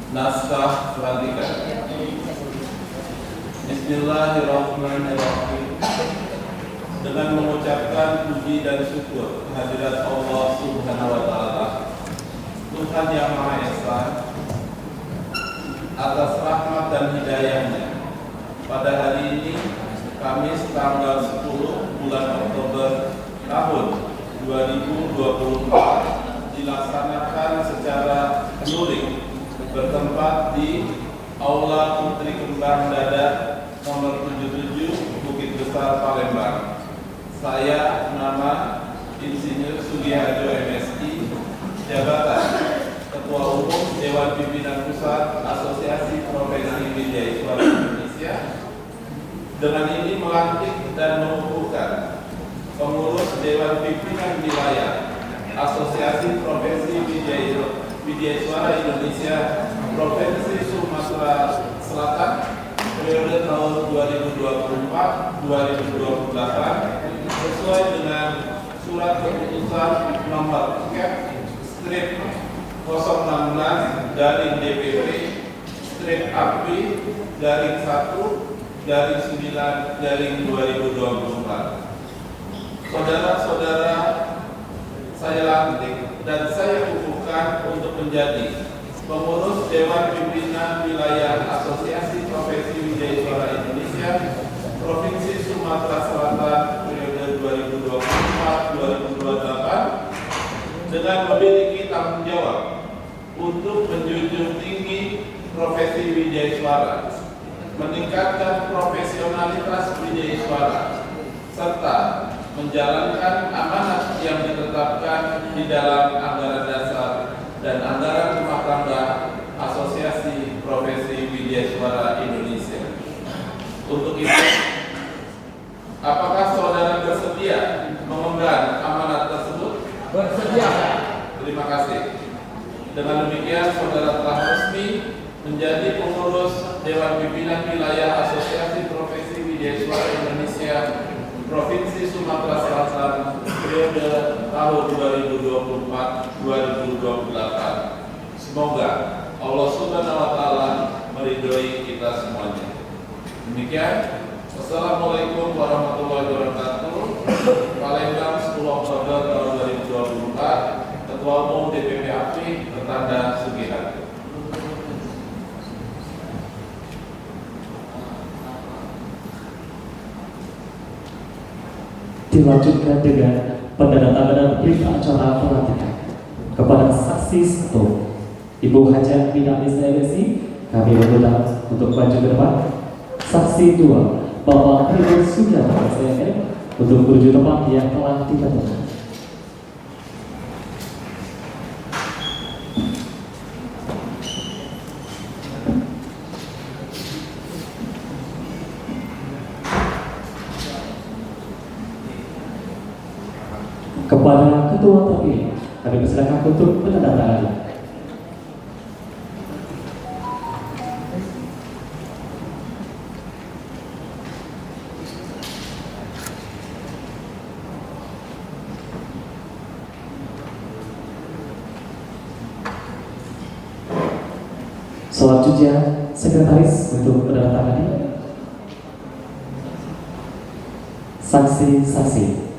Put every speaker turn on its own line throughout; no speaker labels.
Naskah pelantikan. Bismillahirrahmanirrahim. Dengan mengucapkan puji dan syukur kehadirat Allah Subhanahu wa Ta'ala, Tuhan yang Maha Esa, atas rahmat dan hidayahnya, pada hari ini Kamis tanggal 10 bulan Oktober tahun 2024 dilaksanakan secara luring bertempat di Aula Putri Kembang Dada nomor 77 Bukit Besar Palembang. Saya nama Insinyur Sugiharjo MSI, jabatan Ketua Umum Dewan Pimpinan Pusat Asosiasi Profesi Widyaswara Indonesia. Dengan ini melantik dan mengukuhkan pengurus Dewan Pimpinan Wilayah Asosiasi Profesi Widyaswara Indonesia Provinsi Sumatera Selatan periode tahun 2024-2028 sesuai dengan surat keputusan nomor Kep/016 dari DPP /AP /1/9/2024. Saudara-saudara, saya lantik dan saya kukuhkan untuk menjadi pengurus Dewan Pimpinan Wilayah Asosiasi Profesi Widyaswara Indonesia Provinsi Sumatera Selatan periode 2024-2028 dengan memiliki tanggung jawab untuk menjunjung tinggi profesi widyaswara, meningkatkan profesionalitas widyaswara, serta menjalankan amanat yang ditetapkan di dalam anggaran dasar dan anggaran rumah tangga Asosiasi Profesi Widyaswara Indonesia. Untuk itu, apakah saudara bersedia mengemban amanat tersebut?
Bersedia.
Terima kasih. Dengan demikian, saudara telah resmi menjadi pengurus Dewan Pimpinan Wilayah Asosiasi Profesi Widyaswara Indonesia Provinsi Sumatera Selatan periode tahun 2024-2028. Semoga Allah Subhanahu wa Ta'ala meridhoi kita semuanya. Demikian, wassalamualaikum warahmatullahi wabarakatuh. Palembang 10 Oktober tahun 2024. Ketua Umum DPP API Bertanda Sugiharjo.
Dilanjutkan dengan penandatanganan berita acara pelantikan kepada saksi 1 Ibu Hajah Bina Nisa MSI, kami mengundang untuk maju ke depan. Saksi 2 Bapak Tribun Sugiharto SMM untuk menuju tempat yang telah ditentukan. Kepada Ketua terpilih, kami persilakan untuk menandatangani. Selanjutnya, Sekretaris untuk menandatangani. Saksi-saksi.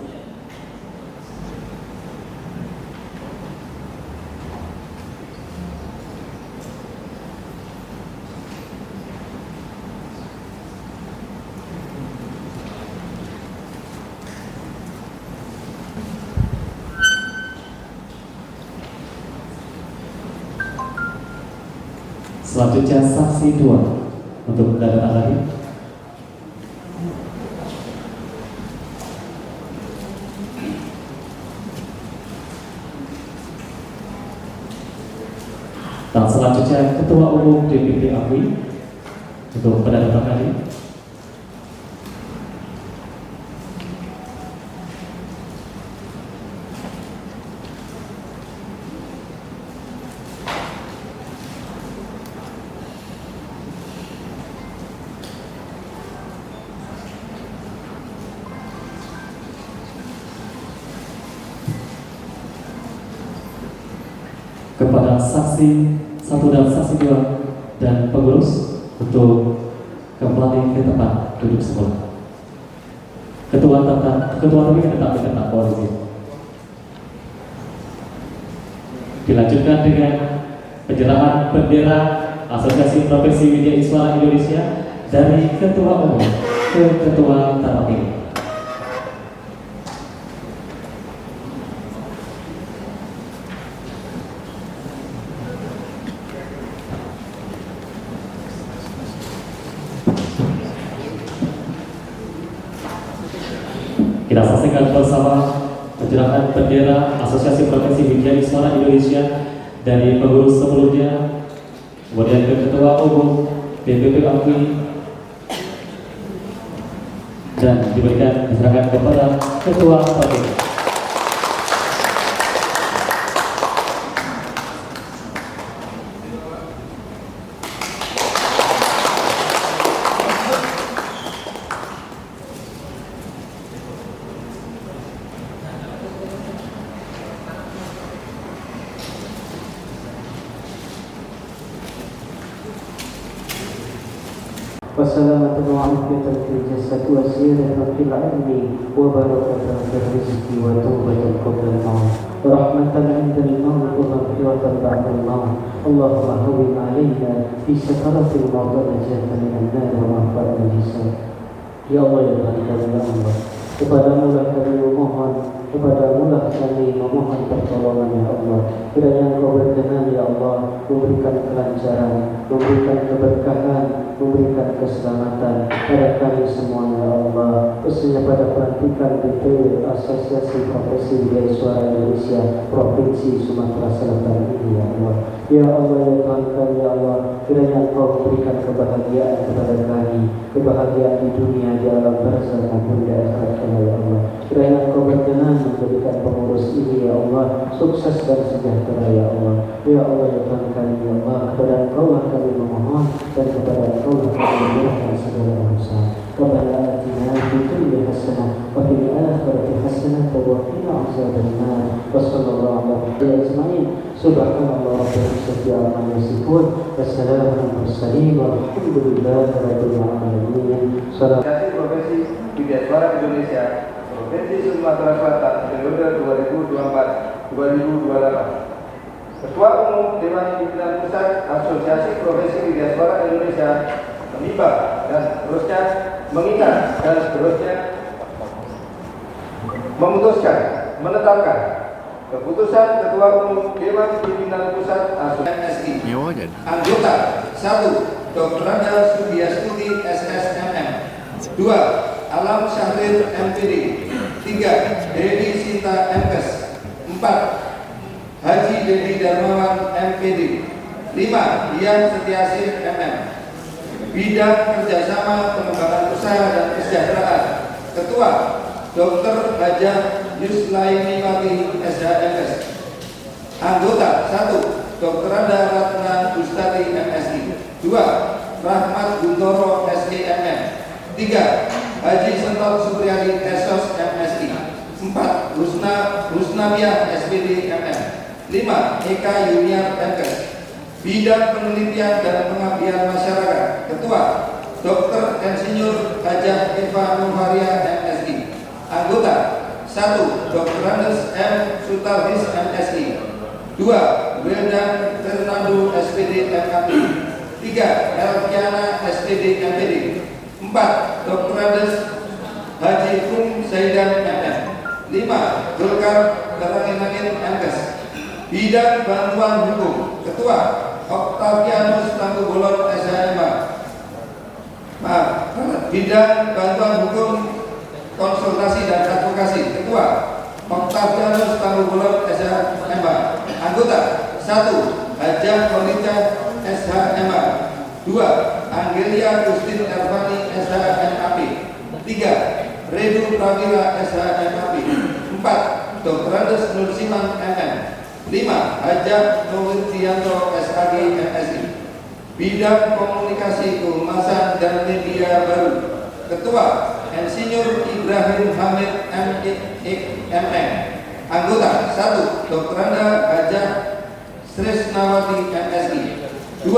Selanjutnya saksi 2 untuk menandatangani. Dan selanjutnya Ketua Umum DPP API untuk menandatangani. Kepada saksi 1 dan saksi 2 dan pengurus untuk kembali ke tempat duduk semula. Ketua Tinggi tetap tetap polisi. Dilanjutkan dengan penyerahan bendera Asosiasi Profesi Widya Iswara Indonesia dari Ketua Umum ke Ketua Terpilih. Kita saksikan bersama penyerahan bendera Asosiasi Profesi Widya Iswara Indonesia dari pengurus sebelumnya, kemudian ke Ketua Umum DPP API, dan diberikan diserahkan kepada Ketua Terpilih.
وسلامة وعافية في الجسد وزيادة في العلم وبركة في الرزق وتوبة قبل الموت ورحمة عند الموت ومغفرة بعد الموت. اللهم هون علينا في سكرة الموت ونجاة من النار ومغفرة الحساب. Ya Allah, ya Tuhan kami, ya Allah, kepadamu lah kami memohon, kepadamu lah kami memohon pertolongan, ya Allah. Kiranya Engkau berkenan, ya Allah, memberikan kelancaran, memberikan keberkahan, memberikan keselamatan pada kami semua, ya Allah, khususnya pada pelantikan DPW Asosiasi Profesi Widya Iswara Indonesia Provinsi Sumatera Selatan ini, ya Allah. Ya Allah, ya Tuhan kami, ya Allah, kiranya Engkau memberikan kebahagiaan kepada kami, kebahagiaan di dunia, di alam barzakh maupun di akhirat kami, ya Allah. Kiranya Engkau berkenan menjadikan pengurus ini, ya Allah, sukses dan sejahtera, ya Allah. Ya Allah, ya Tuhan kami, ya Allah, kepada Engkau lah kami memohon dan kepada Engkau lah kami menyerahkan segala urusan. Rabbana atina fid dunya hasanah wa fil akhirati hasanah wa qina adzabannar. Wassallallahu alaihi wasallam. Subhanallah rabbil izzati amma yasifun. Wassalamun alal mursalin walhamdulillahi rabbil alamin.
Asosiasi Profesi Widya Iswara Indonesia Provinsi Sumatera Selatan periode 2024-2028. Ketua Umum Dewan Pimpinan Pusat Asosiasi Profesi Widya Iswara Indonesia menimbang dan seterusnya mengingat dan seterusnya memutuskan menetapkan keputusan Ketua Umum Dewan Pimpinan Pusat Asosiasi anggota 1. Dr. Randa Sudiastuti SSMM, 2. Alam Syahrir MPD, 3. Dedi Sinta MKes, 4. Haji Dedi Darmawan MPD, 5. Dian Setiasih MM. Bidang Kerjasama Pengembangan Usaha dan Kesejahteraan, Ketua Dr. Hajah Yuslaimiwati SHMS. Anggota 1. Dr. Randa Ratna Gustati MSI, 2. Rahmat Guntoro SEMM, 3. Haji Sentot Supriyadi SOS MSI, 4. Rusnabiah SPD MM, 5. Eka Yuniar MKes. Bidang Penelitian dan Pengabdian Masyarakat, Ketua Dr. Insinyur Hajah Eva Nurharia MSI. Anggota 1. Dr. Andes M. Sutarhis MSI, 2. Wildan Fernando SPD MKP, 3. Elkiana SPD MPD, 4. Dr. Andes Haji Kum Zaidan MM, 5. Golkar Karangin MKes. Bidang Bantuan Hukum, Ketua Octavianus Tanggubolon SHM. Bidang Bantuan Hukum Konsultasi dan Advokasi, Ketua Octavianus Tanggubolon SHM. Anggota 1. Hajah Konita SHM, 2. Angelia Gustin Ervani SHMAP, 3. Redu Prawira SHMAP, 4. Dr. Andes Nursiman MM, 5. Hajah Nurtianto SHG MSI. Bidang Komunikasi Kehumasan dan Media Baru, Ketua Insinyur Ibrahim Hamid MM. Anggota 1. Dr. Randa Hajah Stresnawati MSI. 2.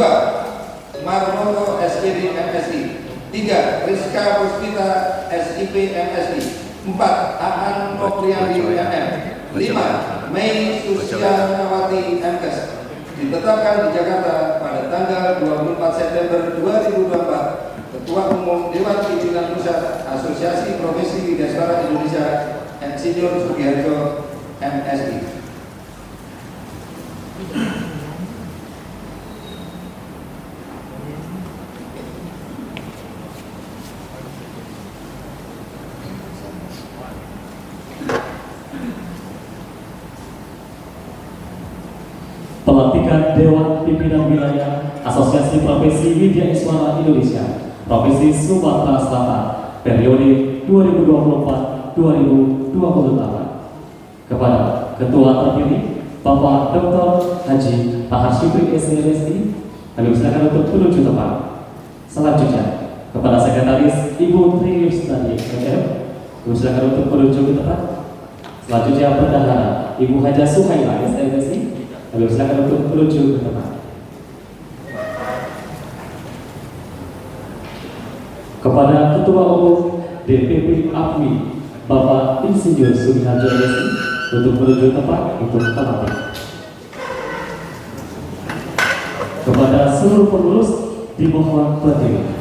Marmoto SPD MSI. 3. Rizka Puspita SIP MSI. 4. Aan Nopriandi MM. 5. Mei Susianawati MKes. Ditetapkan di Jakarta pada tanggal 24 September 2024. Ketua Umum Dewan Pimpinan Pusat Asosiasi Profesi Widyaswara Indonesia Insinyur Sugiharto MSI.
Pelantikan Dewan Pimpinan Wilayah Asosiasi Profesi Widyaswara Indonesia Provinsi Sumatera Selatan periode 2024-2028 kepada Ketua terpilih Bapak Dr. Haji Tahar Syukri SMSI, kami silakan untuk menuju tempat. Selanjutnya kepada Sekretaris Ibu Tri Yustadi MM, kami silakan untuk menuju ke tempat. Selanjutnya Bendahara Ibu Haja Suhaila SMSI, kami silakan untuk menuju ke tempat. Kepada Ketua Umum DPP APMI Bapak Insinyur Sugiharto MSI untuk menuju tempat untuk pelantikan. Kepada seluruh pengurus dimohon berdiri.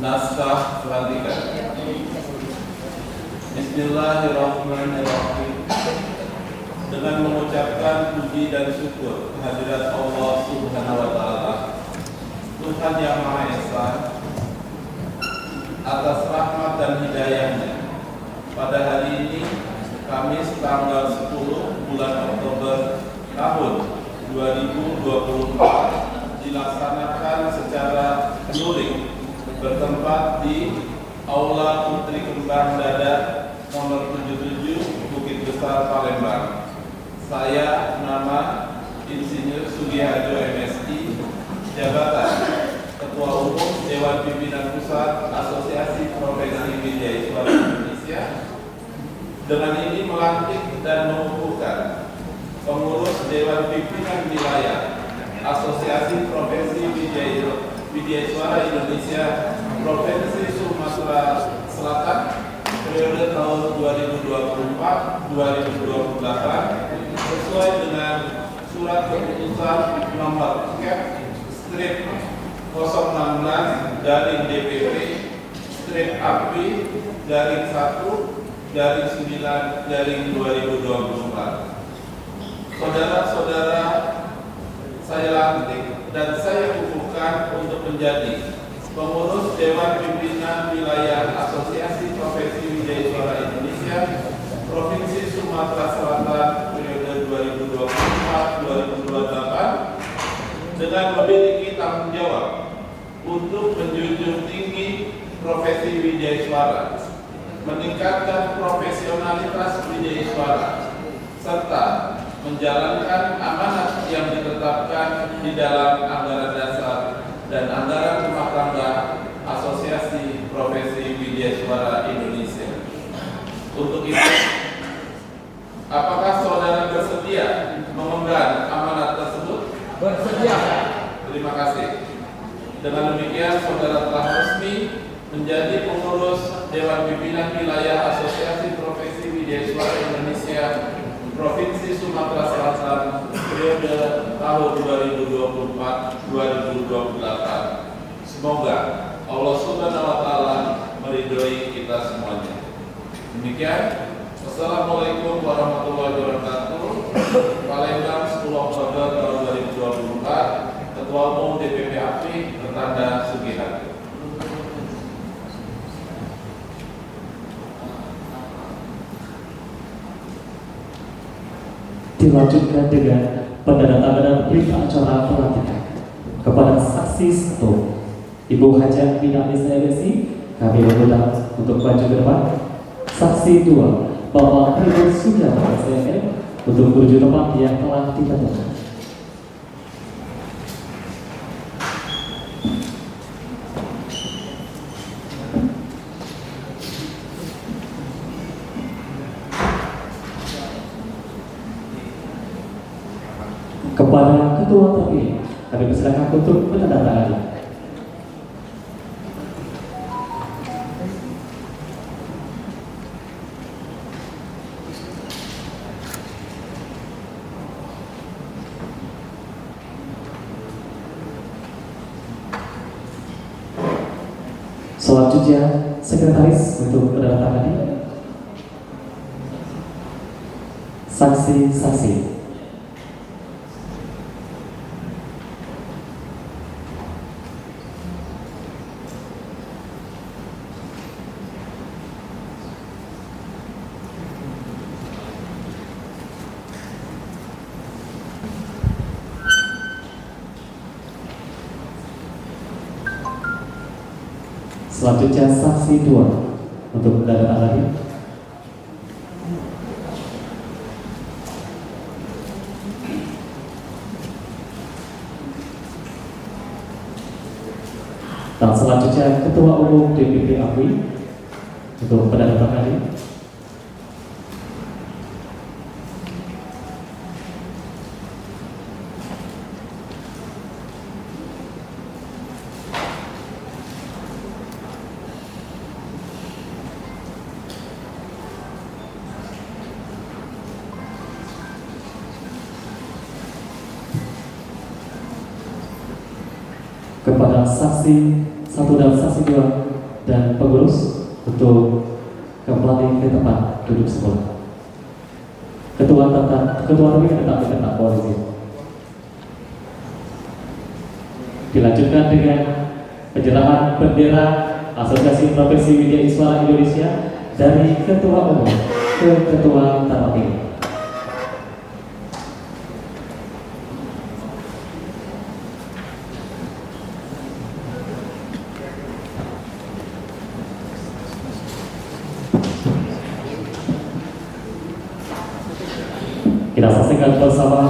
Naskah pelantikan. Bismillahirrahmanirrahim. Dengan mengucapkan puji dan syukur kehadirat Allah Subhanahu wa Ta'ala, Tuhan yang Maha Esa, atas rahmat dan hidayahnya, pada hari ini Kamis tanggal 10 bulan Oktober tahun 2024 dilaksanakan secara luring bertempat di Aula Putri Kembang Dada nomor 77 Bukit Besar Palembang. Saya nama Insinyur Sugiharto MSI, jabatan Ketua Umum Dewan Pimpinan Pusat Asosiasi Profesi Widyaswara Indonesia. Dengan ini melantik dan mengukuhkan pengurus Dewan Pimpinan Wilayah Asosiasi Profesi Widyaswara Indonesia Provinsi Sumatera Selatan periode tahun 2024-2028 sesuai dengan surat keputusan nomor /DPP/1/9/2024. Saudara-saudara, saya lantik dan saya kukuhkan untuk menjadi pengurus Dewan Pimpinan Wilayah Asosiasi Profesi Widyaswara Indonesia Provinsi Sumatera Selatan periode 2024-2028 dengan memiliki tanggung jawab untuk menjunjung tinggi profesi widyaswara, meningkatkan profesionalitas widyaswara, serta menjalankan amanat yang ditetapkan di dalam anggaran dasar dan anggaran rumah tangga Asosiasi Profesi Widyaswara Indonesia. Untuk itu, apakah saudara bersedia mengemban amanat tersebut?
Bersedia.
Terima kasih. Dengan demikian, saudara telah resmi menjadi pengurus Dewan Pimpinan Wilayah Asosiasi Profesi Widyaswara Indonesia Provinsi Sumatera Selatan periode tahun 2024-2028. Semoga Allah Subhanahu wa Ta'ala meridhoi kita semuanya. Demikian, Wassalamualaikum warahmatullahi wabarakatuh. Palembang 10 Oktober tahun 2024. Ketua Umum DPP APMI bertanda Sugiharto.
Dilanjutkan dengan penandatanganan berita acara pelantikan kepada saksi 1 Ibu Hajah Binamis MSI, kami mengundang untuk maju ke depan. Saksi 2 Bapak Ibu Sugiharto SMM, untuk menuju tempat yang telah ditentukan. Kepada ketua terpilih, kami persilakan untuk menandatangani. Selanjutnya, sekretaris untuk menandatangani saksi-saksi. Selanjutnya saksi 2 untuk menandatangani. Dan selanjutnya Ketua Umum DPP APRI untuk menandatangani. Kepada saksi 1 dan saksi 2 dan pengurus untuk kembali ke tempat duduk semula. Ketua lebih tetap tetap posisi. Dilanjutkan dengan penyerahan bendera Asosiasi Profesi Widya Iswara Indonesia dari Ketua Umum ke Ketua terpilih. Kita saksikan bersama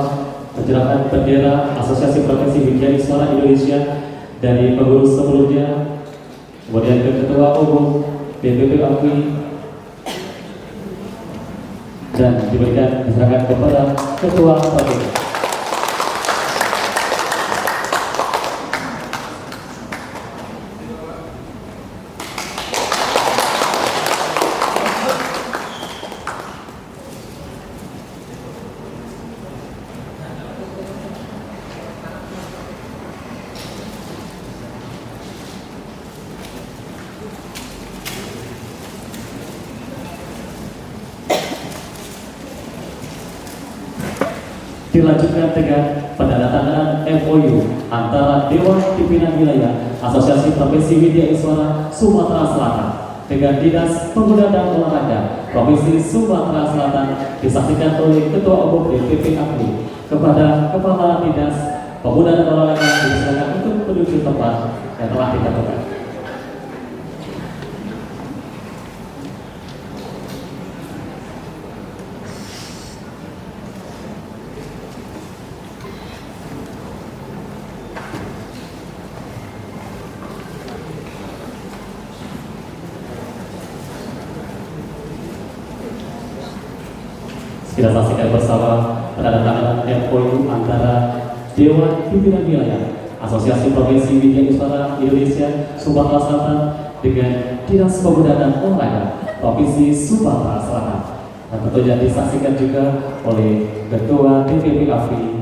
penyerahan bendera Asosiasi Profesi Widya Iswara Indonesia dari pengurus sebelumnya, kemudian ke Ketua Umum DPP APRI, dan diberikan diserahkan kepada Ketua terpilih. Dilanjutkan dengan penandatanganan MOU antara Dewan Pimpinan Wilayah Asosiasi Profesi Widya Iswara Sumatera Selatan dengan Dinas Pemuda dan Olahraga Provinsi Sumatera Selatan, disaksikan oleh Ketua Umum DPP APRI kepada Kepala Dinas Pemuda dan Olahraga disilakan untuk menuju tempat yang telah ditentukan. Kita saksikan bersama penandatanganan MOU antara Dewan Pimpinan Wilayah Asosiasi Profesi Widya Iswara Indonesia Sumatera Selatan dengan Dinas Pemuda dan Olahraga Provinsi Sumatera Selatan, dan tentunya disaksikan juga oleh Ketua DPP APRI.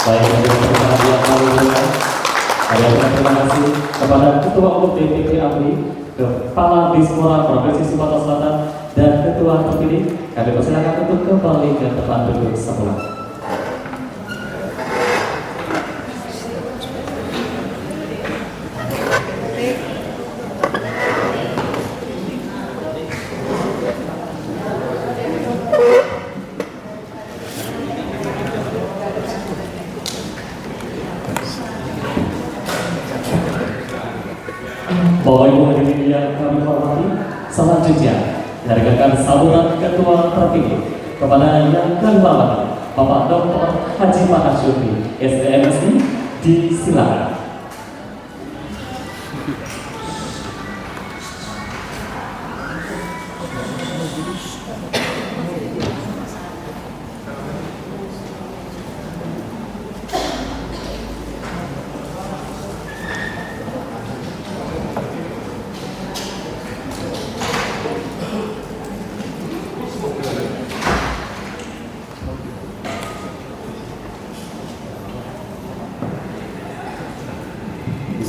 Baik, terima kasih kepada Ketua Umum DPP APRI Kepala Dispora Provinsi Sumatera Selatan dan Ketua terpilih, kami persilakan untuk kembali ke tempat duduk semula. Bapak Ibu hadirin yang kami hormati, selanjutnya dihadirkan sambutan Ketua terpilih kepada yang ke-8 Bapak Dr. Haji Mahashumi SDMSI, disilakan.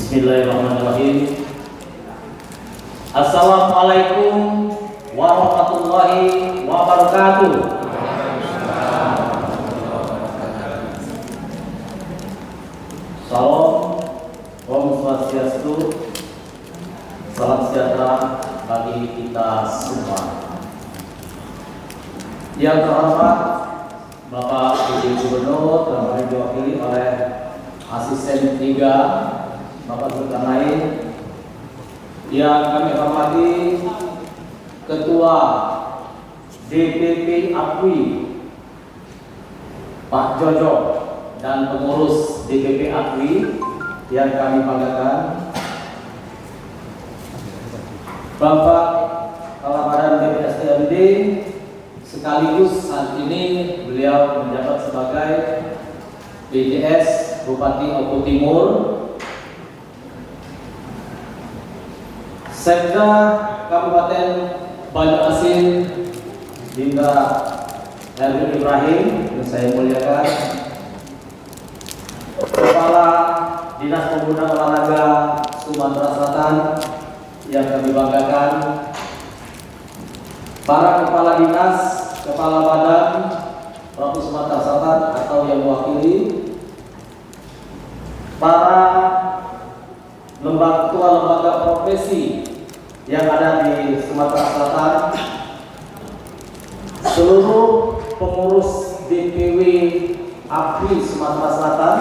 Bismillahirrahmanirrahim. Assalamualaikum warahmatullahi wabarakatuh. Salam, Om Swastiastu, salam sejahtera bagi kita semua. Yang terhormat Bapak Ibu Gubernur yang diwakili oleh Asisten 3 Bapak Zulkarnain, yang kami hormati Ketua DPP APWI Pak Jojo dan pengurus DPP APWI yang kami banggakan, Bapak Kepala Badan BPSDMD, sekaligus saat ini beliau menjabat sebagai PJS Bupati Oku Timur, Sekda Kabupaten Banjarmasin hingga Erwin Ibrahim yang saya muliakan, Kepala Dinas Pemuda Olahraga Sumatera Selatan yang kami banggakan, para kepala dinas, kepala badan Provinsi Sumatera Selatan atau yang mewakili, para lembaga profesi yang ada di Sumatera Selatan, seluruh pengurus DPW APWI Sumatera Selatan,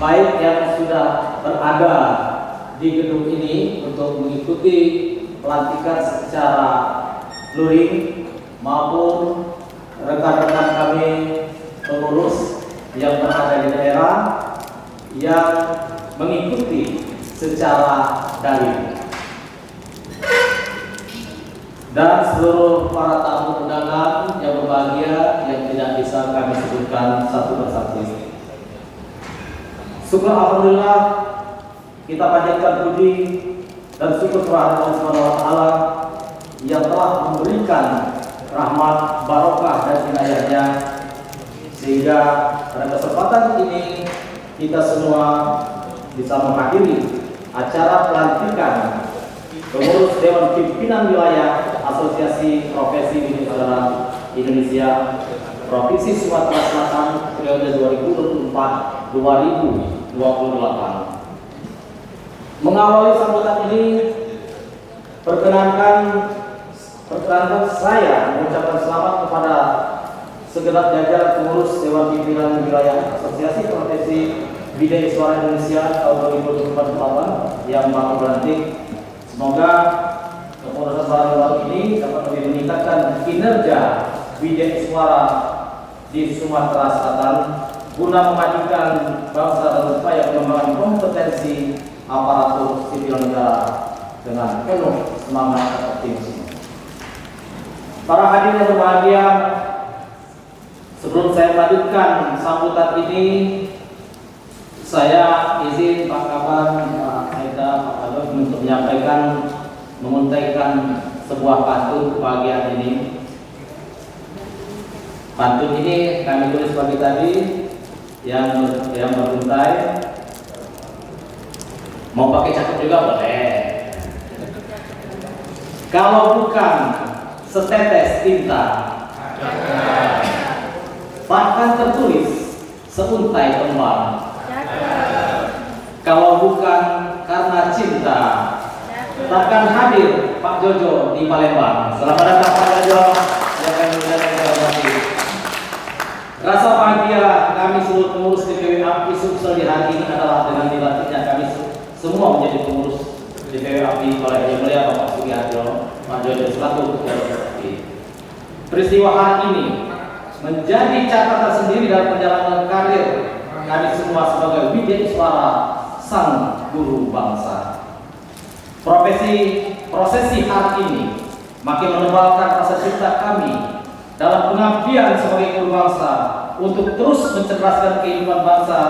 baik yang sudah berada di gedung ini untuk mengikuti pelantikan secara luring maupun rekan-rekan kami pengurus yang berada di daerah yang mengikuti secara daring, dan seluruh para tamu undangan yang berbahagia yang tidak bisa kami sebutkan satu persatu. Syukur alhamdulillah, kita panjatkan puji dan syukur kepada Allah Subhanahu wa taala yang telah memberikan rahmat, barokah dan inayahnya, sehingga pada kesempatan ini kita semua bisa menghadiri acara pelantikan pengurus Dewan Pimpinan Wilayah Asosiasi Profesi Bidang Saudara Indonesia Provinsi Sumatera Selatan periode 2024-2028. Mengawali sambutan ini, perkenankan saya mengucapkan selamat kepada segenap jajaran pengurus Dewan Pimpinan Wilayah Asosiasi Profesi Bidang Suara Indonesia tahun 2024 yang baru berlantik. Semoga kepengurusan baru ini dapat lebih meningkatkan kinerja bidang suara di Sumatera Selatan guna memajukan bangsa dan upaya pengembangan kompetensi aparatur sipil negara dengan penuh semangat dan optimisme. Para hadirin yang berbahagia, sebelum saya melanjutkan sambutan ini, saya izin Pak Kaban, Pak Aida, Pak Alif untuk menguntaikan sebuah pantun kebahagiaan ini. Pantun ini kami tulis pagi tadi yang beruntai. Mau pakai cakep juga boleh. Kalau bukan setetes tinta, bahkan tertulis seuntai tembang. Kalau bukan karena cinta, takkan hadir Pak Jojo di Palembang. Selamat datang Pak Jojo yang kami hormati. Rasa bahagia kami seluruh pengurus DPW API Sumsel di hari ini adalah dengan dilantiknya kami semua menjadi pengurus DPW API oleh Yang Mulia Bapak Sugiharto Pak Jojo selaku Ketua DPW. Peristiwa hari ini menjadi catatan sendiri dalam perjalanan karir kami semua sebagai Widya Iswara Sang Guru Bangsa. Prosesi hari ini makin menebalkan rasa cinta kami dalam pengabdian sebagai guru bangsa untuk terus mencerdaskan kehidupan bangsa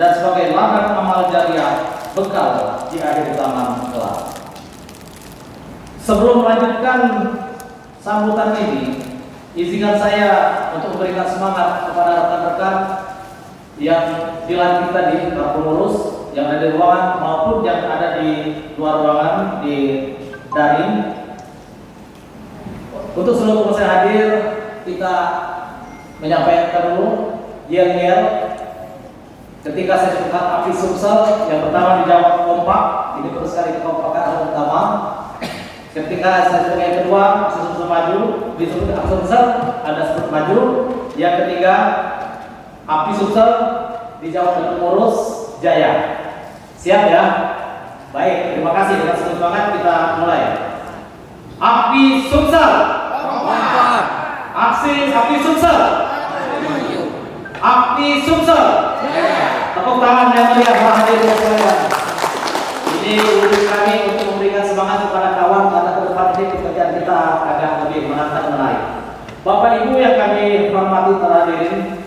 dan sebagai ladang amal jariah bekal di akhir zaman kelak. Sebelum melanjutkan sambutan ini, izinkan saya untuk memberikan semangat kepada rekan-rekan yang dilantik tadi, para pengurus yang ada di ruangan maupun yang ada di luar ruangan di daring. Untuk seluruh pengurus yang hadir, kita menyampaikan dulu yel-yel ketika saya sebutkan API Sumsel. Yang pertama dijawab kompak, ini perlu sekali kekompakan yang pertama. Ketika saya sebut yang kedua, API Sumsel maju, disebut API Sumsel, Anda sebut maju. Yang ketiga, API Sumsel dijawab oleh pengurus Jaya. Siap ya? Baik, terima kasih. Dengan semangat kita mulai. API Sumsel. Aksi API Sumsel. API Sumsel. Tepuk tangan yang meriah para hadirin sekalian. Ini wujud kami untuk memberikan semangat kepada kawan karena ke depan ini pekerjaan kita agak lebih menantang menarik. Bapak Ibu yang kami hormati para hadirin,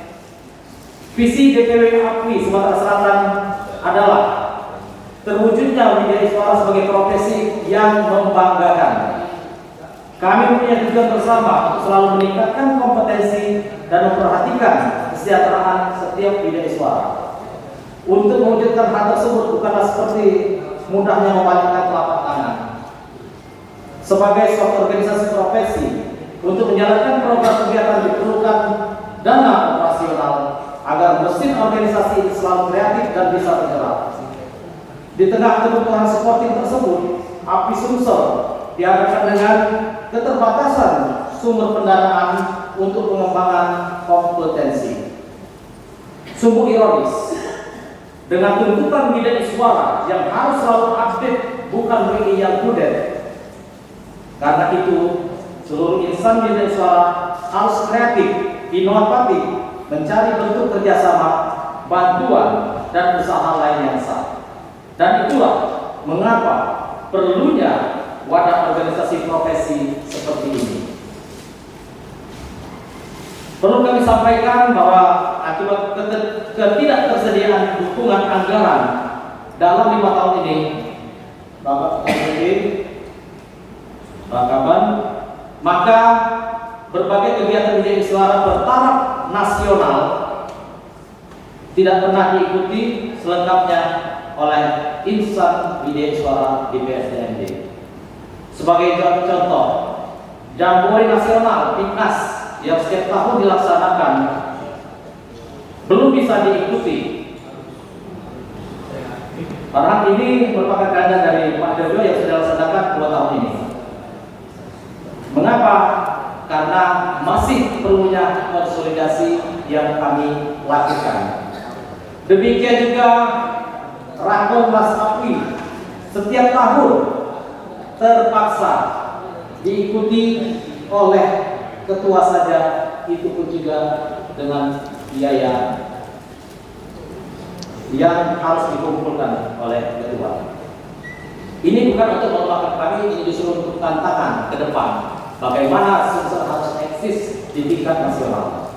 visi DPW API Sumatera Selatan adalah terwujudnya Widya Iswara sebagai profesi yang membanggakan. Kami punya tujuan bersama untuk selalu meningkatkan kompetensi dan memperhatikan kesejahteraan setiap Widya Iswara. Untuk mewujudkan hal tersebut bukanlah seperti mudahnya membalikkan telapak tangan. Sebagai suatu organisasi profesi, untuk menjalankan program kegiatan diperlukan dana operasional agar mesin organisasi ini selalu kreatif dan bisa bergerak. Di tengah kebutuhan supporting tersebut, API Sumsel dihadapkan dengan keterbatasan sumber pendanaan untuk pengembangan kompetensi. Sungguh ironis, dengan tuntutan Widya Iswara yang harus selalu update, bukan WI yang kudet. Karena itu, seluruh insan Widya Iswara harus kreatif, inovatif, mencari bentuk kerjasama, bantuan, dan usaha lain yang sah. Dan itulah mengapa perlunya wadah organisasi profesi seperti ini. Perlu kami sampaikan bahwa akibat ketidaktersediaan dukungan anggaran dalam 5 tahun ini, Bapak Ketua Pak Kaban, maka berbagai kegiatan Widya Iswara bertaraf nasional tidak pernah diikuti selengkapnya oleh insan Widya Iswara di PSDMD. Sebagai contoh, Jambore Nasional PIKNAS yang setiap tahun dilaksanakan belum bisa diikuti. Padahal ini merupakan keadaan dari Pak Jojo yang sudah dilaksanakan 2 tahun ini. Mengapa? Karena masih perlunya konsolidasi yang kami lakukan. Demikian juga Rakornas API setiap tahun terpaksa diikuti oleh ketua saja, itu pun juga dengan biaya yang harus dikumpulkan oleh ketua. Ini bukan untuk melemahkan kami, ini justru untuk tantangan ke depan. Bagaimana Sumsel harus eksis di tingkat nasional.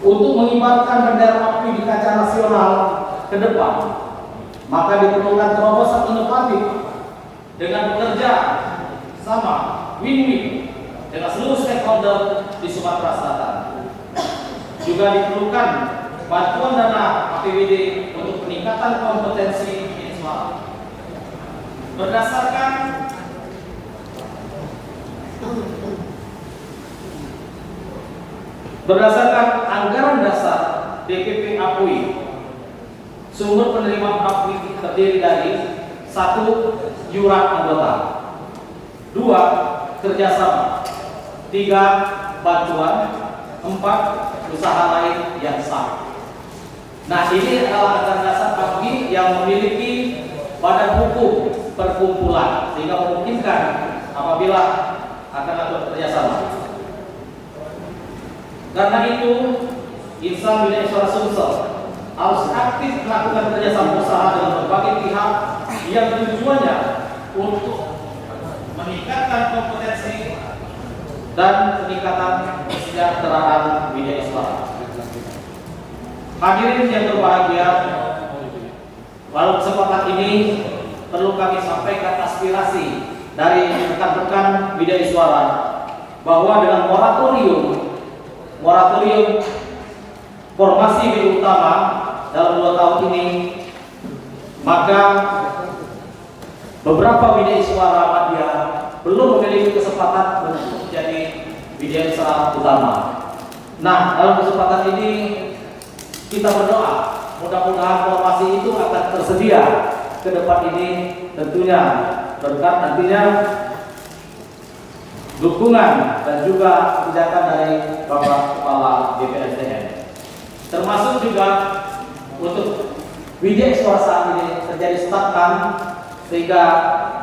Untuk mengibarkan bendera API di kancah nasional ke depan, maka diperlukan terobosan inovatif dengan bekerja sama, win-win dengan seluruh stakeholder di Sumatera Selatan. Juga diperlukan bantuan dana APBD untuk peningkatan kompetensi Iswara. Berdasarkan Berdasarkan anggaran dasar DPP APUI, sumber penerimaan APUI terdiri dari 1. Iuran anggota, 2. Kerjasama, 3. Bantuan, 4. Usaha lain yang sah. Nah, ini adalah anggaran dasar APUI yang memiliki badan hukum perkumpulan sehingga memungkinkan apabila akan ada kerjasama. Karena itu, Insan Bina Iswara Sumsel harus aktif melakukan kerjasama usaha dengan berbagai pihak yang tujuannya untuk meningkatkan kompetensi dan peningkatan kesejahteraan Bina Iswara. Hadirin yang berbahagia, pada kesempatan ini perlu kami sampaikan aspirasi dari rekan-rekan Bina Iswara bahwa dengan moratorium formasi BI utama dalam 2 tahun ini, maka beberapa Bina Iswara Madya belum memiliki kesempatan untuk menjadi Bina Iswara utama. Nah, dalam kesempatan ini kita berdoa mudah-mudahan formasi itu akan tersedia ke depan ini, tentunya berkat nantinya dukungan dan juga kebijakan dari Bapak Kepala BPSDM. Termasuk juga untuk Bina Iswara saat ini terjadi stagnan, sehingga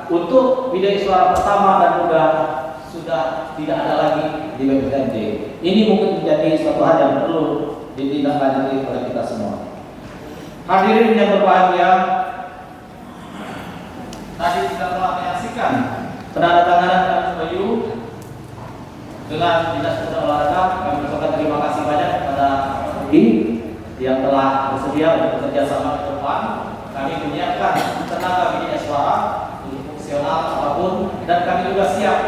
untuk Bina Iswara pertama dan muda sudah tidak ada lagi di BPSD. Ini mungkin menjadi suatu hal yang perlu ditindaklanjuti oleh kita semua. Hadirin yang berbahagia, tadi kita telah menyaksikan penandatanganan MOU dengan Dinas Pemuda Olahraga. Kami ucapkan terima kasih banyak kepada MUI yang telah bersedia untuk bekerja sama ke depan. Kami menyiapkan tenaga Bina Iswara untuk fungsional apapun, dan kami juga siap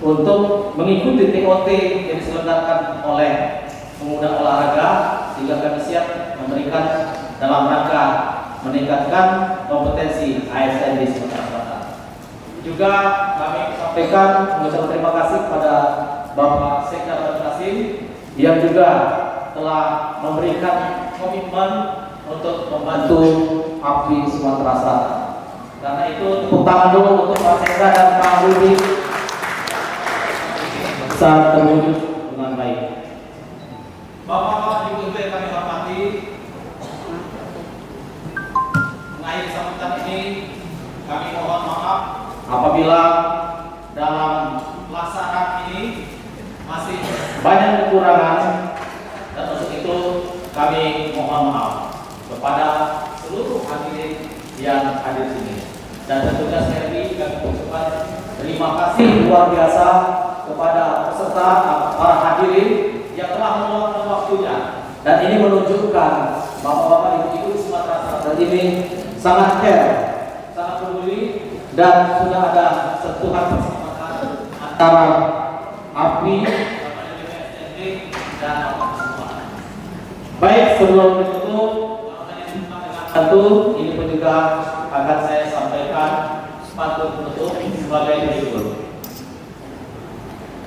untuk mengikuti TOT yang diselenggarakan oleh pemuda olahraga, sehingga kami siap memberikan dalam rangka meningkatkan kompetensi ASN di Sumatera Selatan. Juga kami sampaikan mengucapkan terima kasih kepada Bapak Sekda Batu Kasim yang juga telah memberikan komitmen untuk membantu API Sumatera Selatan. Karena itu tepuk tangan dulu untuk Pak Sekda dan Pak Rudi saat terwujud dengan baik. Bapak-bapak Ibu yang kami hormati, mengakhiri sambutan ini kami mohon maaf apabila dalam pelaksanaan ini masih banyak kekurangan, dan untuk itu kami mohon maaf kepada seluruh hadirin yang hadir di sini. Dan tentunya sekali lagi kami mengucapkan terima kasih luar biasa kepada peserta para hadirin yang telah meluangkan waktunya. Dan ini menunjukkan bapak-bapak ibu-ibu di Sumatera Selatan ini sangat care, sangat peduli, dan sudah ada sentuhan persahabatan antara API, dan semua. Baik, sebelum ditutup, tentu ini pun juga akan saya sampaikan sepatut penutup sebagai berikut.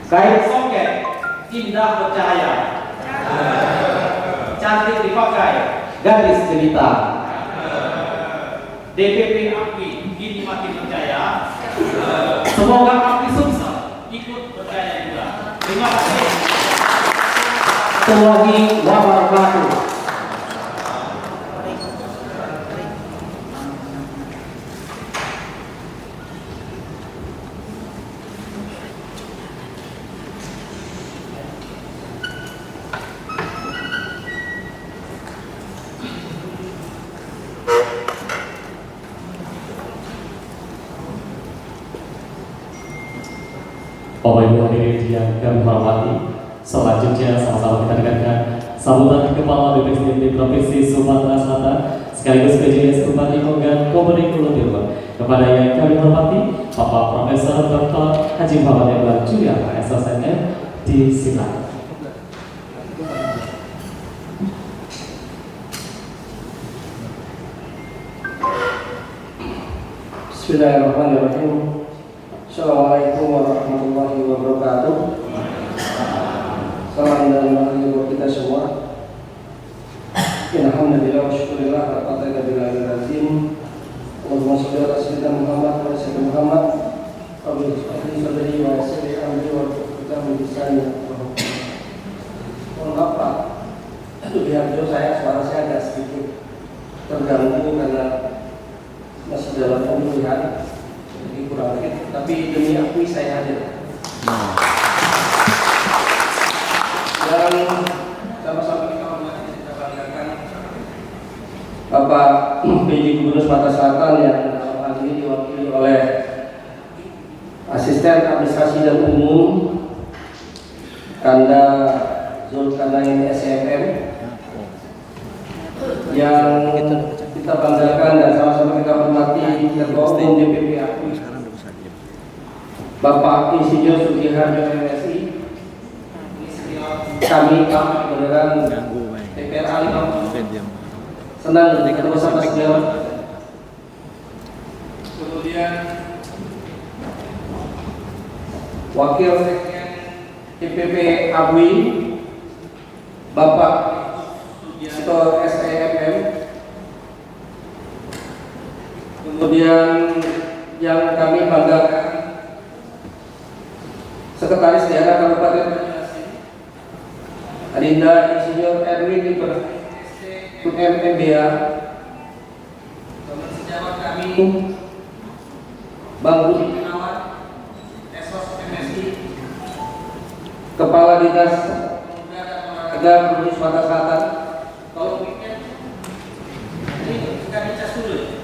Kain soket indah bercahaya, cantik dipakai gadis jelita. DPP API ini makin berjaya. Semoga API Sumsel ikut berjaya juga. Terima kasih. Warahmatullahi wabarakatuh.
Bapak Ibu hadirin yang kami hormati, selanjutnya sama-sama kita dengarkan sambutan Kepala BPSDM Provinsi Sumatera Selatan sekaligus PJS Bupati Ogan Komering Ulu Timur. Kepada yang kami hormati Bapak Profesor Dr. Haji Muhammad Iqbal Julian, SSNM, disilakan.
Bismillahirrahmanirrahim.
Assalamualaikum warahmatullahi wabarakatuh. Salam dan rahmat buat kita semua. Alhamdulillah wa syukurillah Al-Fatihah billahi lazim. Allahumma sholli ala sayyidina Muhammad wa sayyidina Muhammad. Amin. Sadri wa sirri amri wa kita mengisahnya. Mohon maaf Pak, itu biar saya suara saya agak sedikit terganggu karena masih dalam pemulihan, jadi kurang fit. Tapi demi akui saya hadir. Dan sama-sama kita hormati, kita banggakan Bapak PJ Gubernur Sumatera Selatan yang dalam hal ini diwakili oleh Asisten Administrasi dan Umum Kanda Zulkarnain SMM yang kita banggakan dan sama-sama kita hormati Ketua Umum DPP API Bapak Insinyur Sugiharjo MSI. Kami beneran DPR Ali senang ketemu sama beliau. Kemudian Wakil Sekjen DPP ABWI Bapak Sugiharto SEMM. Kemudian yang kami banggakan Sekretaris Daerah Kabupaten Banyuasin Adinda Insinyur Erwin Ibrahim MBA. Teman sejawat kami Bang Budi Gunawan Esos MSI, Kepala Dinas Pemuda dan Olahraga Provinsi Sumatera Selatan. Kalau weekend ini kita dicas dulu.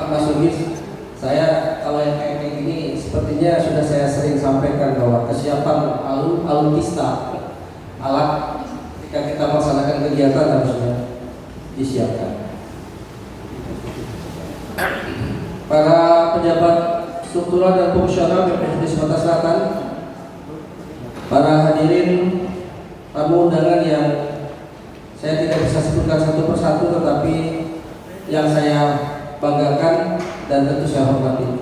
Mas Sugis, saya kalau yang kayak gini sepertinya sudah saya sering sampaikan bahwa kesiapan alutsista alat ketika kita melaksanakan kegiatan harusnya disiapkan. Para pejabat struktural dan fungsional BPSD Sumatera Selatan, para hadirin tamu undangan yang saya tidak bisa sebutkan satu persatu, tetapi yang saya banggakan dan tentu saya hormati.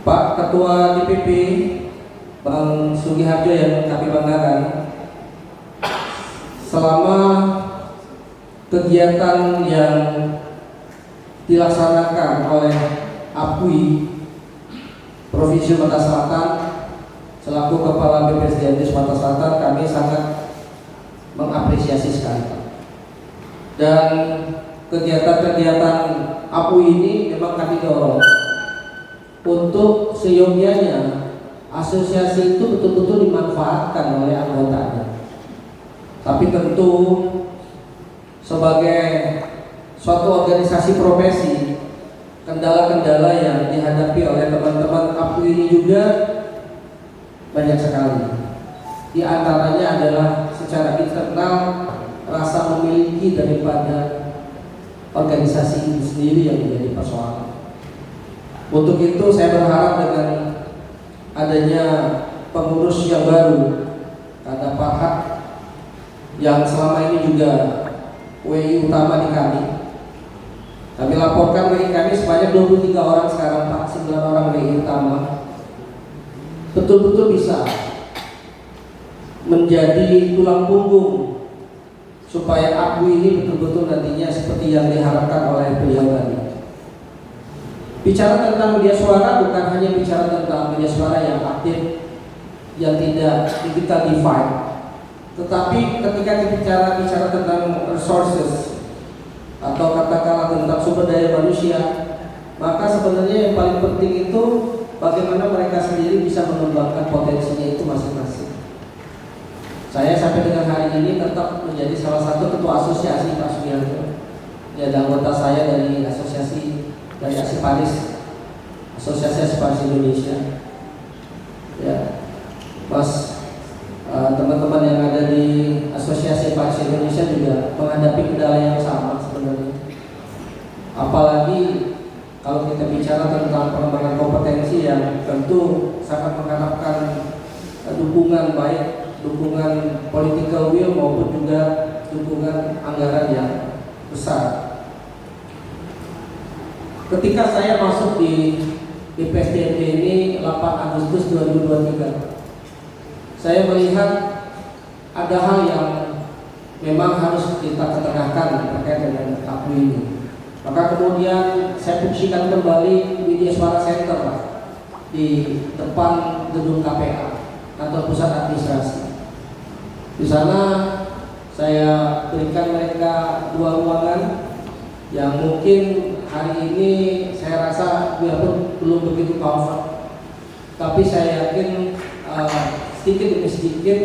Pak Ketua DPP Bang Sugiharjo yang kami banggakan, selama kegiatan yang dilaksanakan oleh APWI Provinsi Sumatera Selatan selaku Kepala BPSDM Sumatera Selatan, kami sangat mengapresiasi sekali. Dan kegiatan-kegiatan APWI ini memang kami dorong untuk seyogianya asosiasi itu betul-betul dimanfaatkan oleh anggotanya. Tapi tentu sebagai suatu organisasi profesi, kendala-kendala yang dihadapi oleh teman-teman APWI ini juga banyak sekali. Di antaranya adalah secara internal rasa memiliki daripada organisasi itu sendiri yang menjadi persoalan. Untuk itu saya berharap dengan adanya pengurus yang baru, Kanda Farhat, yang selama ini juga WI utama di kami laporkan WI kami sebanyak 23 orang sekarang Pak, 9 orang WI utama, betul-betul bisa menjadi tulang punggung supaya APWI ini betul-betul nantinya seperti yang diharapkan oleh beliau tadi. Bicara tentang media suara bukan hanya bicara tentang media suara yang aktif, yang tidak digital divide, tetapi ketika bicara tentang resources atau katakanlah tentang sumber daya manusia, maka sebenarnya yang paling penting itu bagaimana mereka sendiri bisa mengembangkan potensinya itu masing-masing. Saya sampai dengan hari ini tetap menjadi salah satu ketua asosiasi Pak Sugiharto. Dia ada anggota saya dari asosiasi dari Asipanis, Asosiasi Asipanis Indonesia. Ya, Mas, teman-teman yang ada di Asosiasi Asipanis Indonesia juga menghadapi kendala yang sama sebenarnya. Apalagi kalau kita bicara tentang pengembangan kompetensi yang tentu sangat mengharapkan dukungan baik dukungan political will maupun juga dukungan anggaran yang besar. Ketika saya masuk di PSDMB ini 8 Agustus 2023, saya melihat ada hal yang memang harus kita ketengahkan terkait dengan APWI ini. Maka kemudian saya fungsikan kembali Widya Suara Center di depan gedung KPA atau pusat administrasi. Di sana saya berikan mereka 2 ruangan yang mungkin hari ini saya rasa biarpun belum begitu comfort, tapi saya yakin sedikit demi sedikit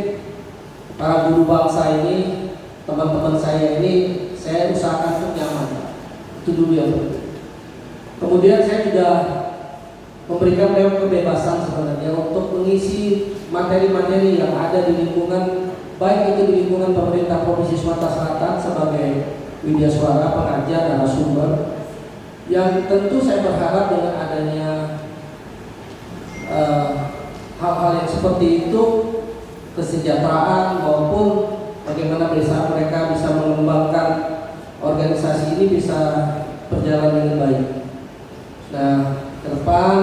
para guru bangsa ini, teman-teman saya ini, saya usahakan untuk nyaman. Itu dulu yang penting. Kemudian saya sudah memberikan mereka kebebasan sebenarnya untuk mengisi materi-materi yang ada di lingkungan, baik itu di lingkungan pemerintah Provinsi Sumatera Selatan sebagai Widya Suara, pengajar, narasumber, yang tentu saya berharap dengan adanya hal-hal yang seperti itu, kesejahteraan maupun bagaimana mereka bisa mengembangkan organisasi ini bisa berjalan dengan baik. Nah, ke depan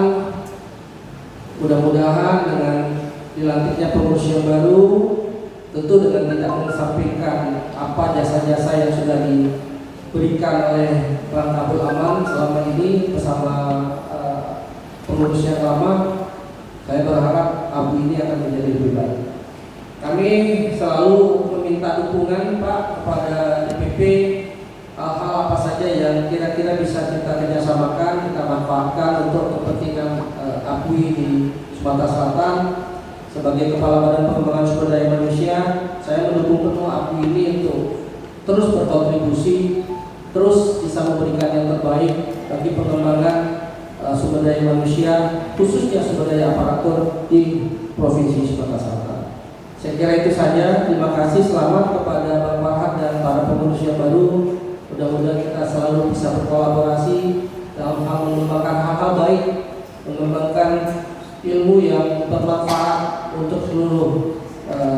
mudah-mudahan dengan dilantiknya pengurus yang baru, tentu dengan tidak mengesampingkan apa jasa-jasa yang sudah diberikan oleh Bang Abdul Aman selama ini bersama pengurus yang lama, saya berharap ABU ini akan menjadi lebih baik. Kami selalu meminta dukungan Pak kepada DPP, hal-hal apa saja yang kira-kira bisa kita kerjasamakan, kita manfaatkan untuk kepentingan ABU di Sumatera Selatan. Sebagai Kepala Badan Pengembangan Sumber Daya Manusia, saya mendukung penuh ABU ini untuk terus berkontribusi, terus bisa memberikan yang terbaik bagi pengembangan sumber daya manusia, khususnya sumber daya aparatur di Provinsi Sumatera Selatan. Saya kira itu saja. Terima kasih. Selamat kepada Bang Farhad dan para pengurus yang baru. Mudah-mudahan kita selalu bisa berkolaborasi dalam hal mengembangkan hal-hal baik, mengembangkan ilmu yang bermanfaat untuk seluruh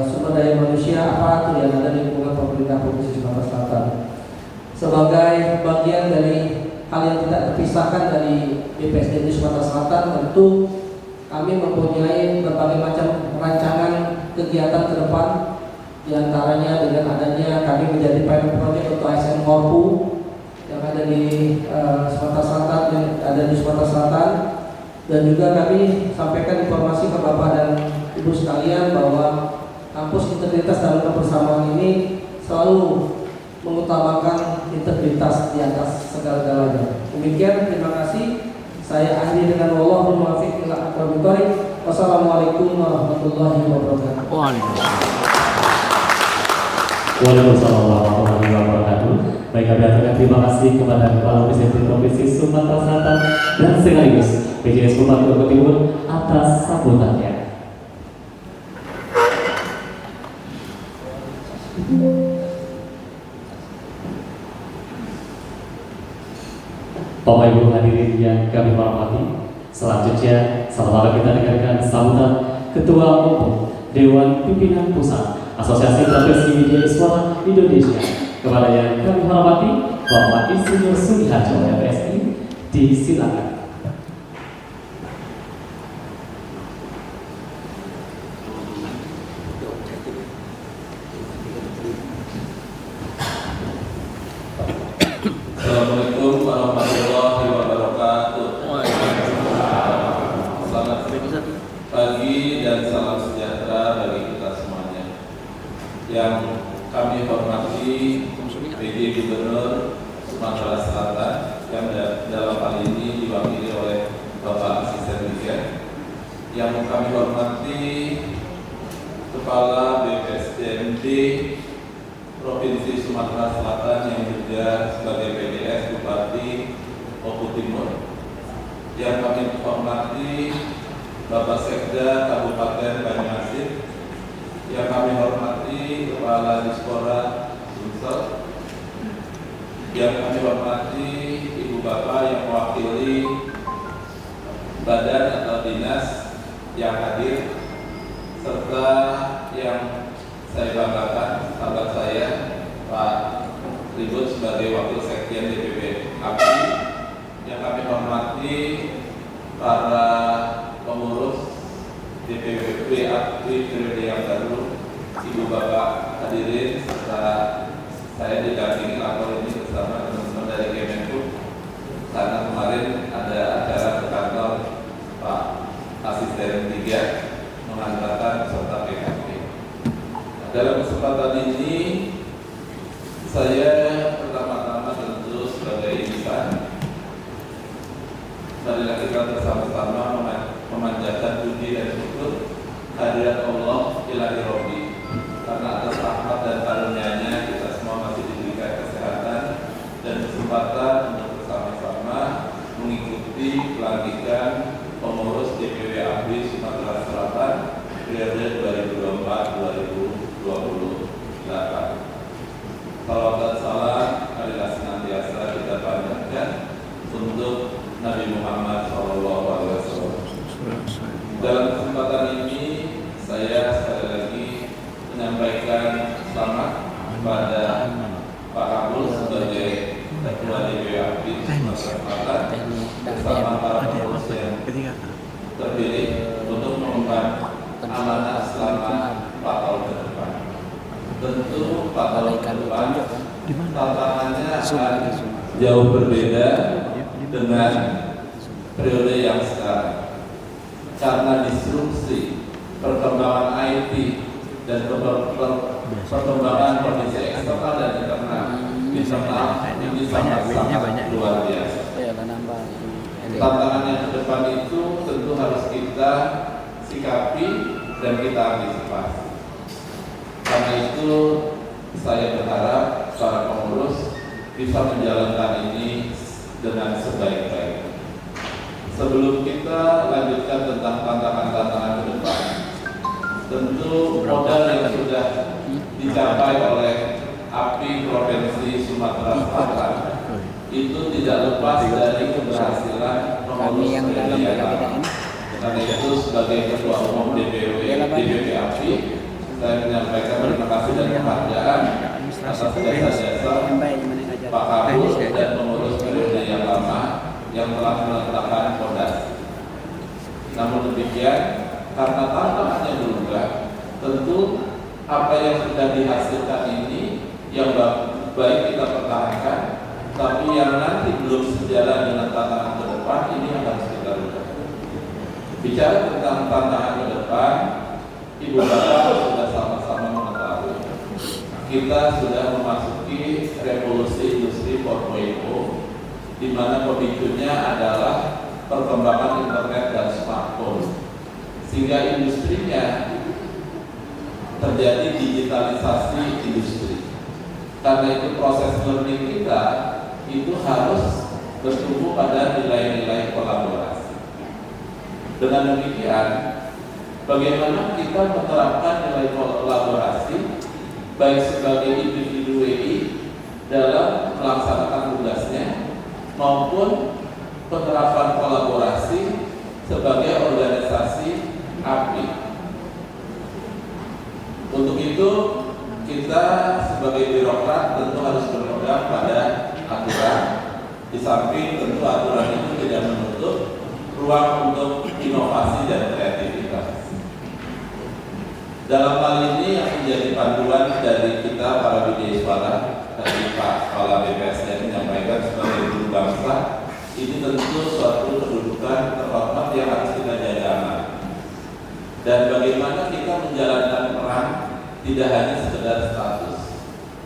sumber daya manusia aparatur yang ada di lingkungan pemerintah Provinsi Sumatera Selatan. Sebagai bagian dari hal yang tidak terpisahkan dari BPSDM Sumatera Selatan, tentu kami mempunyai berbagai macam rancangan kegiatan ke depan. Di antaranya dengan adanya kami menjadi pilot project untuk ASN Korpu yang ada di Sumatera Selatan, yang ada di Sumatera Selatan. Dan juga kami sampaikan informasi ke Bapak dan Ibu sekalian bahwa kampus integritas dalam kebersamaan ini selalu mengutamakan integritas di atas segala-galanya. Demikian, terima kasih. Saya akhiri dengan wallahul muwaffiq ila aqwamit thoriq. Wassalamualaikum warahmatullahi wabarakatuh.
Waalaikumsalam warahmatullahi wabarakatuh. Baik, kami aturkan terima kasih kepada Kepala Presiden Provinsi Sumatera Selatan dan sekaligus PJS Bupati Lombok Timur atas sambutannya. Bapak Ibu hadirin yang kami hormati, selanjutnya sama-sama kita dengarkan sambutan Ketua Umum Dewan Pimpinan Pusat Asosiasi Profesi Widya Suara Indonesia, kepada yang kami hormati Bapak Insinyur Sumiharjo MSI, disilakan.
Assalamualaikum warahmatullahi wabarakatuh. Selamat pagi dan salam sejahtera bagi kita semuanya. Yang kami hormati PJ Gubernur Sumatera Selatan yang dalam hal ini diwakili oleh Bapak Asisten Dirjen. Yang kami hormati Kepala BPSDMD Provinsi Sumatera Selatan yang juga sebagai PDS Bupati Lombok Timur. Yang kami hormati Bapak Sekda Kabupaten Banyuasin. Yang kami hormati Kepala Dispora Sumsel. Yang kami hormati Ibu Bapak yang mewakili badan atau dinas yang hadir, serta yang saya banggakan sahabat saya Pak Ribut sebagai Wakil Sekjen DPP API, yang kami hormati para pengurus DPP API periode yang baru, Ibu Bapak hadirin, serta saya didampingi lapor ini bersama teman-teman dari Kemenhub, karena kemarin ada acara ke kantor Pak Asisten 3 mengantarkan peserta PKP. Dalam kesempatan ini saya pertama-tama tentu sebagai insan, marilah kita bersama-sama memanjatkan puji dan syukur hadirat Allah ilahi Robbi, karena atas rahmat dan karunia-Nya kita semua masih diberikan kesehatan dan kesempatan untuk bersama-sama mengikuti pelantikan pengurus DPW API Sumatera Selatan periode 2024-2028. Salawat dan salam marilah senantiasa kita panjatkan untuk Nabi Muhammad SAW. Dalam kesempatan ini saya sekali lagi menyampaikan selamat kepada Pak Kabul sebagai Ketua DPW API Sumatera Selatan bersama para pengurus yang terpilih untuk mengemban amanah selama 4 tahun ke depan. Tentu 4 tahun ke depan tantangannya akan jauh berbeda dengan periode yang sekarang, karena disrupsi perkembangan IT dan perkembangan kondisi eksternal dan internal ini sangat luar biasa. Tantangan yang ke depan itu tentu harus kita sikapi dan kita antisipasi. Karena itu saya berharap para pengurus bisa menjalankan ini dengan sebaik-baiknya. Sebelum kita lanjutkan tentang tantangan-tantangan ke depan, tentu modal yang sudah dicapai oleh API Provinsi Sumatera Selatan itu tidak lepas dari keberhasilan pengurus PDIA. Karena itu sebagai Ketua Umum DPP API, saya menyampaikan terima kasih dan penghargaan atas jasa-jasa Pak Kabul dan pengurus periode yang lama yang telah meletakkan fondasi. Namun demikian, karena tantangannya berubah, tentu apa yang sudah dihasilkan ini yang baik kita pertahankan, tapi yang nanti belum sejalan dengan tantangan ke depan ini yang harus kita rubah. Bicara tentang tantangan ke depan, Ibu Bapak sudah sama-sama mengetahui kita sudah memasuki revolusi industri 4.0, di mana pemicunya adalah perkembangan internet dan smartphone, sehingga industrinya terjadi digitalisasi industri. Karena itu proses learning kita itu harus bertumbuh pada nilai-nilai kolaborasi. Dengan demikian, bagaimana kita menerapkan nilai kolaborasi baik sebagai individu WI dalam melaksanakan tugasnya maupun penerapan kolaborasi sebagai organisasi API. Untuk itu kita sebagai birokrat tentu harus berpegang pada aturan. Di samping tentu aturan itu tidak menutup ruang untuk inovasi dan kreativitas. Dalam hal ini yang menjadi panduan dari kita para bidai suara, tadi Pak Kepala BPSDM menyampaikan sebagai guru bangsa, ini tentu suatu kedudukan terhormat yang harus kita jaga aman. Dan bagaimana kita menjalankan peran tidak hanya sekedar status.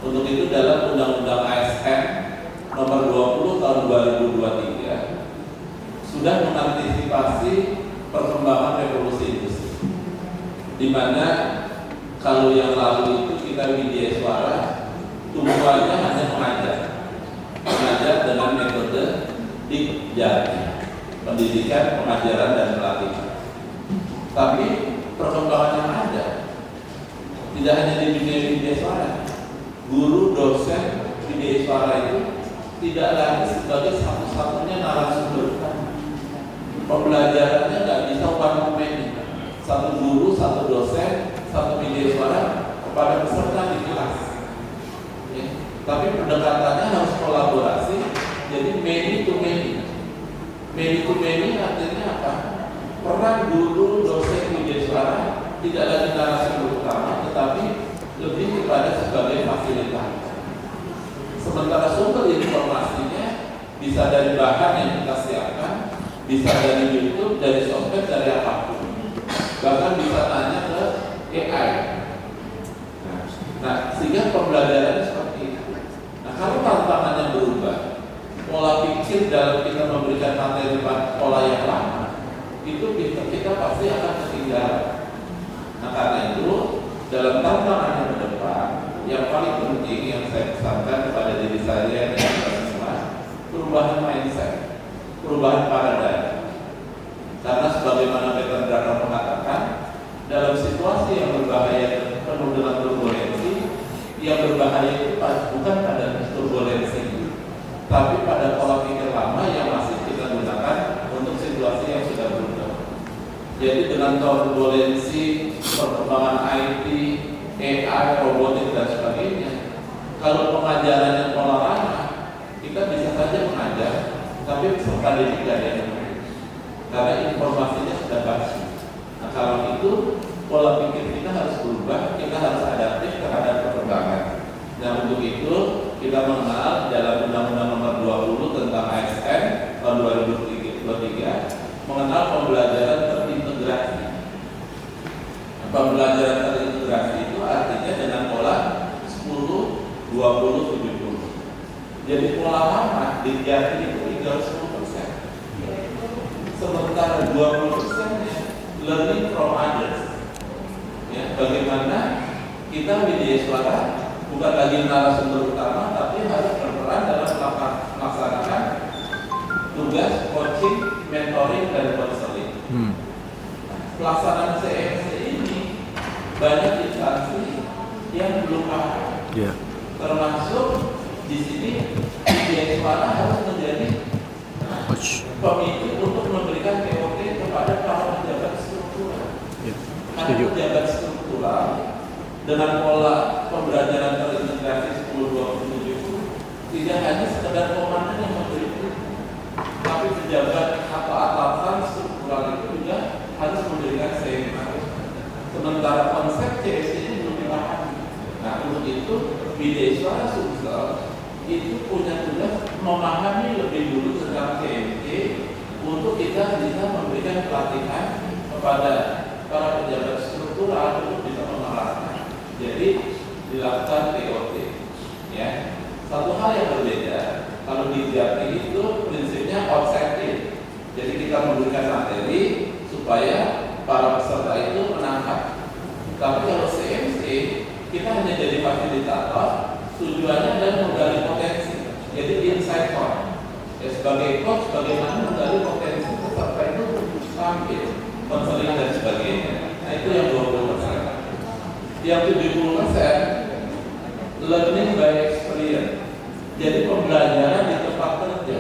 Untuk itu dalam Undang-Undang ASN Nomor 20 Tahun 2023 sudah mengantisipasi perkembangan revolusi industri, di mana kalau yang lalu itu kita media suara tumpuannya hanya mengajar dengan metode dijati, pendidikan, pengajaran dan pelatihan. Tapi perkembangan yang ada tidak hanya di media suara, guru, dosen, media suara itu tidak lagi sebagai satu-satunya narasumber. Pembelajarannya nggak bisa one to many, satu guru, satu dosen, satu media suara kepada peserta di kelas. Ya. Tapi pendekatannya harus kolaborasi, jadi many to many. Many to many artinya apa? Peran guru, dosen, media suara tidak lagi narasumber utama, tetapi lebih kepada sebagai fasilitator. Sementara sumber informasinya bisa dari bahan yang kita siapkan, bisa dari YouTube, dari sosmed, dari apapun. Bahkan bisa tanya ke AI. Nah, sehingga pembelajaran seperti itu. Nah, kalau tantangannya berubah, pola pikir dalam kita memberikan materi pola yang lama, itu kita pasti akan ketinggalan. Nah, karena itu dalam tantangan yang ke depan, yang paling penting yang saya pesankan kepada diri saya dan kita semua, perubahan mindset, perubahan paradigma. Karena sebagaimana Peter Drucker mengatakan, dalam situasi yang berbahaya dan penuh dengan turbulensi, yang berbahaya itu bukan pada turbulensi, tapi pada pola pikir lama yang masih kita gunakan untuk situasi yang sudah berubah. Jadi dengan turbulensi, perkembangan IT, AI, robotik dan sebagainya, kalau pengajarannya pola lama, kita bisa saja mengajar, tapi peserta didik tidak ada yang menarik, karena informasinya sudah basi. Nah, kalau itu pola pikir kita harus berubah, kita harus adaptif terhadap perkembangan. Nah, untuk itu kita mengenal dalam Undang-Undang Nomor 20 tentang ASN tahun 2023 mengenal pembelajaran terintegrasi. Pembelajaran terintegrasi itu artinya dengan pola 10, 20, 70. Jadi pola lama di Jati itu tinggal 10%. Sementara 20%-nya learning from others. Ya, bagaimana kita media suara bukan lagi narasumber utama, tapi harus berperan dalam melaksanakan tugas coaching, mentoring, dan konseling. Pelaksanaan CMC ini banyak instansi yang belum paham. Termasuk di sini media suara harus menjadi pemicu untuk memberikan TOT kepada para pejabat struktural. Karena pejabat struktural dengan pola pembelajaran terintegrasi 10-20-70 tidak hanya sekedar komandan yang memberi perintah, tapi pejabat atau atasan struktural itu juga harus memberikan seminar. Sementara konsep CSC ini belum dipahami. Nah, untuk itu media suara Sumsel itu punya tugas memahami lebih dulu tentang CSC untuk kita bisa memberikan pelatihan kepada para pejabat struktural untuk bisa menerapkan. Jadi dilakukan TOT. Ya, satu hal yang berbeda kalau di Jati itu prinsipnya objektif. Jadi kita memberikan materi supaya para peserta itu menangkap. Tapi kalau CMC kita hanya jadi fasilitator, tujuannya adalah menggali potensi. Jadi insight point. Ya, sebagai coach bagaimana menggali potensi peserta itu tampil, konseling dan sebagainya. Nah, itu yang 20%. Yang 70% learning by experience. Jadi pembelajaran di tempat kerja.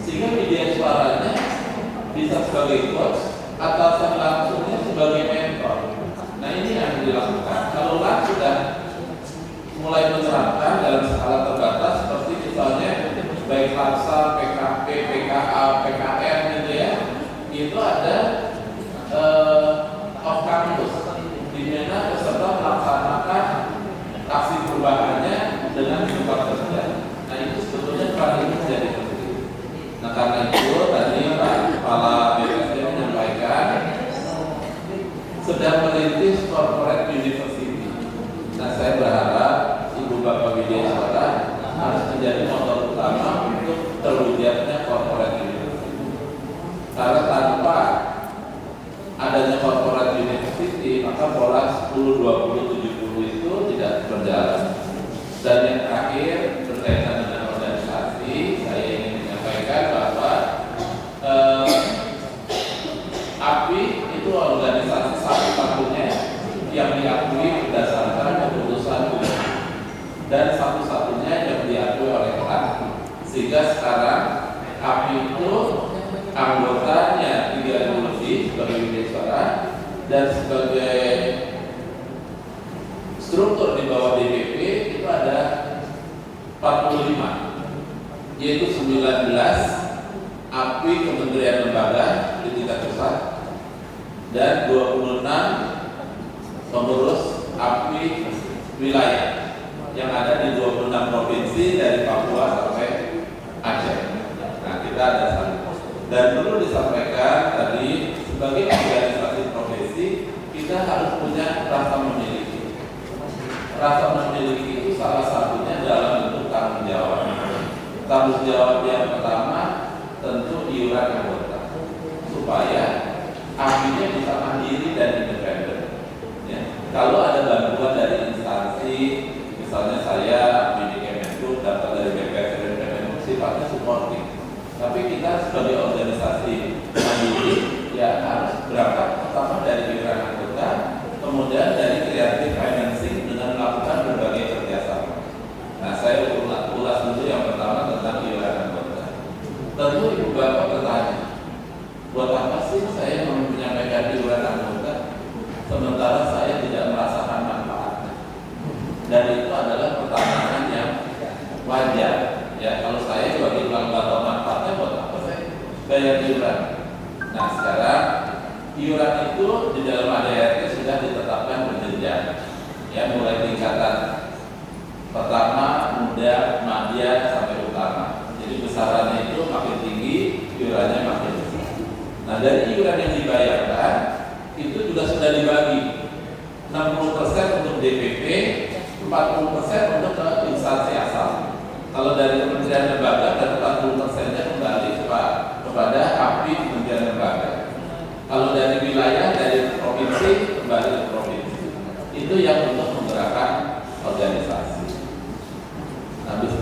Sehingga media suaranya bisa sebagai coach, atasan langsungnya sebagai mentor. Nah, ini yang dilakukan. Kalau sudah mulai menerapkan dalam skala terbatas seperti misalnya baik Laksa, PKP, PKA, PKR gitu ya, itu ada off campus di mana peserta melaksanakan aksi perubahannya dengan tempat kerja. Nah, itu sebetulnya peran ini menjadi penting. Nah, karena itu tadi Pak Kepala BPSD menyampaikan sedang merintis corporate university. Nah, saya berharap Ibu Bapak Media Suara harus menjadi motor utama untuk terwujudnya corporate university. Karena tanpa adanya corporate university, maka pola 10-20-70 itu tidak berjalan. Dan yang terakhir berkaitan dengan organisasi, saya ingin menyampaikan bahwa API itu organisasi satu-satunya yang diakui berdasarkan keputusan gubernur dan satu-satunya yang diakui oleh KAN. Sehingga sekarang API itu anggotanya 3.000 lebih sebagai media suara, dan sebagai struktur di bawah DPP itu ada 45, yaitu 19 API kementerian lembaga di tingkat pusat dan 26 pengurus API wilayah yang ada di 26 provinsi dari Papua sampai Aceh. Nah, kita ada satu. Dan perlu disampaikan tadi, sebagai organisasi profesi kita harus punya rasa memiliki. Rasa memiliki itu salah satunya dalam bentuk tanggung jawab. Tanggung jawab yang pertama tentu iuran anggota, supaya API-nya bisa mandiri dan independen. Ya. Kalau ada bantuan dari instansi, misalnya saya API di Kemenhub, daftar dari BPS dan Kemenhub, sifatnya supporting. Tapi kita sebagai organisasi mandiri ya harus berangkat pertama dari iuran anggota, kemudian dari creative financing dengan melakukan berbagai kerjasama. Nah, saya ulas dulu yang pertama tentang iuran anggota. Tentu ibu bapak bertanya, buat apa sih saya menyampaikan iuran anggota sementara saya tidak merasakan manfaatnya? Dan itu adalah pertanyaan yang wajar. Ya, kalau saya sebagai tukang tahu manfaatnya buat apa saya bayar iuran? Nah, sekarang iuran itu di dalam ADART sudah ditetapkan berjenjang. Ya, mulai tingkatan pertama, muda, madya sampai utama. Jadi besarannya itu makin tinggi, iurannya makin besar. Nah, dari iuran yang dibayarkan itu juga sudah dibagi 60% untuk DPP, 40% untuk ke instansi asal. Kalau dari Kementerian Lembaga dan 40%-nya kembali kepada API Kementerian Lembaga. Kalau dari wilayah, dari provinsi kembali ke provinsi. Itu yang untuk menggerakkan organisasi. Habis.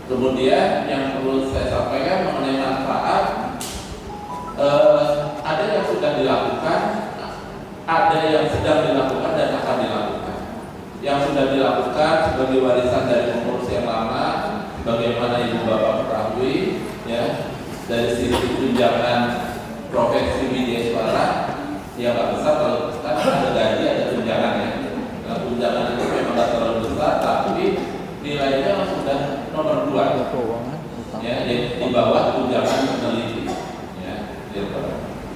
Kemudian yang perlu saya sampaikan mengenai manfaat, ada yang sudah dilakukan, ada yang sedang dilakukan dan akan dilakukan. Yang sudah dilakukan sebagai warisan dari pengurus yang lama, bagaimana ibu bapak ketahui, ya, dari sisi tunjangan profesi media suara, ya nggak besar kalau kan ada gaji ada tunjangannya. Nah, tunjangan itu memang nggak terlalu besar, tapi nilainya sudah nomor 2, ya, di bawah tunjangan peneliti. Ya, gitu.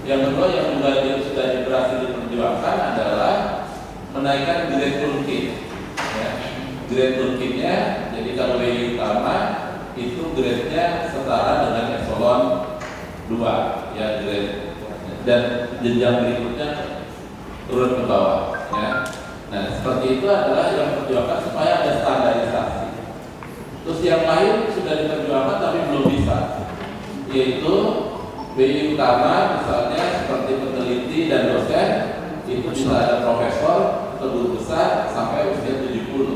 Yang kedua yang juga sudah berhasil diperjuangkan adalah menaikkan grade Turki. Ya. Grade Turkinya, jadi kalau WI utama itu grade-nya setara dengan eselon 2, ya, grade, dan jenjang berikutnya turun ke bawah. Ya. Nah, seperti itu adalah yang diperjuangkan supaya ada standarisasi. Terus yang lain sudah diperjuangkan tapi belum bisa, yaitu WI utama misalnya seperti peneliti dan dosen itu bisa ada profesor atau guru besar sampai usia 70.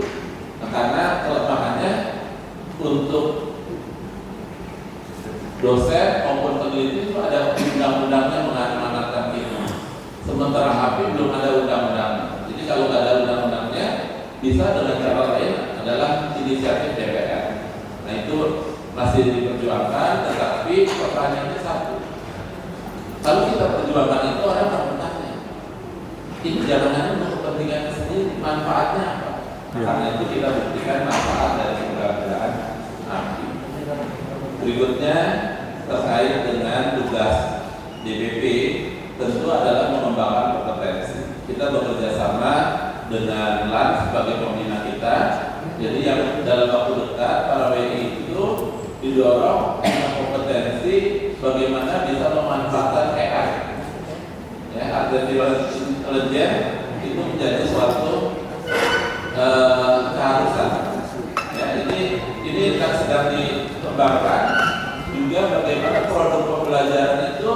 Nah, karena kelemahannya untuk dosen maupun peneliti itu ada undang-undangnya mengamanatkan itu. Sementara API belum ada undang-undangnya. Jadi kalau nggak ada undang-undangnya, bisa dengan cara lain adalah inisiatif DPR. Nah, itu masih diperjuangkan, tetapi pertanyaannya satu. Kalau kita perjuangkan itu orang akan bertanya, ini jangan untuk kepentingan sendiri, manfaatnya apa? Karena itu kita buktikan manfaat dari keberadaan API. Berikutnya terkait dengan tugas DPP, tentu adalah mengembangkan kompetensi. Kita bekerja sama dengan LAN sebagai pembina kita. Jadi yang dalam waktu dekat para WI itu didorong dengan kompetensi bagaimana bisa memanfaatkan AI. Ya, artificial intelligence itu menjadi suatu keharusan. Ya, ini kan sedang dikembangkan. Juga bagaimana produk pembelajaran itu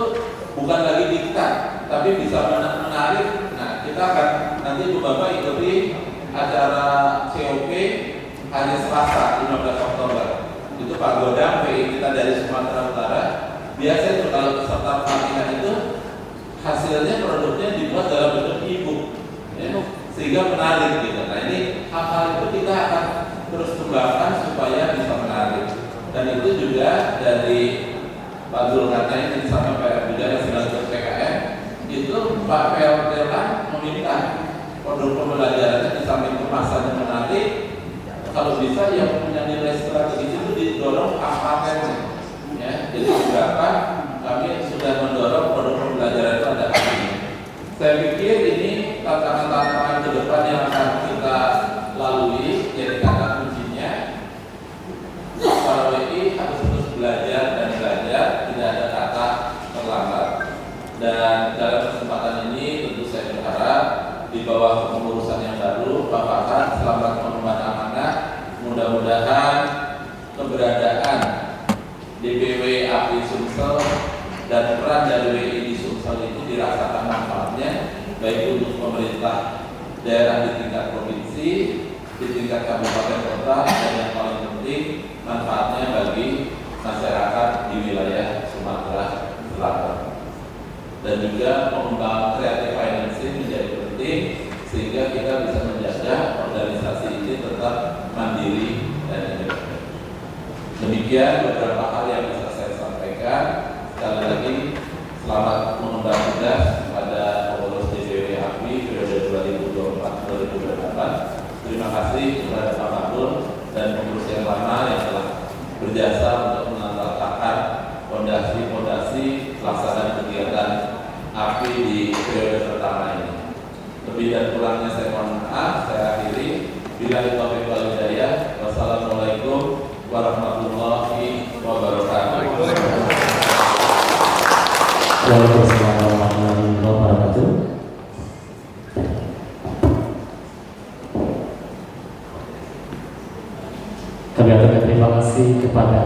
bukan lagi diktat, tapi bisa menarik. Nah, kita akan nanti Ibu Bapak ikuti acara COP hari Selasa 15 Oktober. Itu Pak Godang, PI kita dari Sumatera Utara. Biasanya kalau peserta pelatihan itu hasilnya produknya dibuat dalam bentuk e-book, ya, sehingga menarik gitu. Nah, ini hal-hal itu kita akan terus kembangkan supaya bisa menarik. Dan itu juga dari Pak Zulkarnain yang disampaikan juga yang sedang ikut PKM, itu Pak PLTA meminta produk pembelajarannya di samping kemasannya menarik, kalau bisa yang punya nilai strategis itu didorong patennya. Ya, jadi beberapa kami sudah mendorong produk pembelajaran itu ada artinya. Saya pikir ini tantangan-tantangan ke depan yang akan kita lalui. Jadi kata kuncinya, para WI harus terus belajar dan belajar, tidak ada kata terlambat. Dan dalam kesempatan ini tentu saya berharap di bawah kepengurusan yang baru, Pak Farhan selamat mengemban amanah. Mudah-mudahan keberadaan DPW API Sumsel dan peran dari WI di Sumsel itu dirasakan manfaatnya baik untuk pemerintah daerah di tingkat provinsi, di tingkat kabupaten kota, dan yang paling penting manfaatnya bagi masyarakat di wilayah Sumatera Selatan. Dan juga pengembangan creative financing menjadi penting sehingga kita bisa menjaga organisasi ini tetap mandiri dan independen. Demikian beberapa hal yang bisa saya sampaikan. Sekali lagi selamat mengemban tugas kepada pengurus DPW API periode 2024-2028. Terima kasih kepada Pak Abdul dan pengurus yang lama yang telah berjasa untuk menandatangani fondasi pelaksanaan kegiatan API di periode pertama ini. Lebih dan kurangnya saya mohon maaf. Saya akhiri. Billahi taufiq wal hidayah. Wassalamualaikum warahmatullahi wabarakatuh.
Waalaikumsalam warahmatullahi wabarakatuh. Kami aturkan terima kasih kepada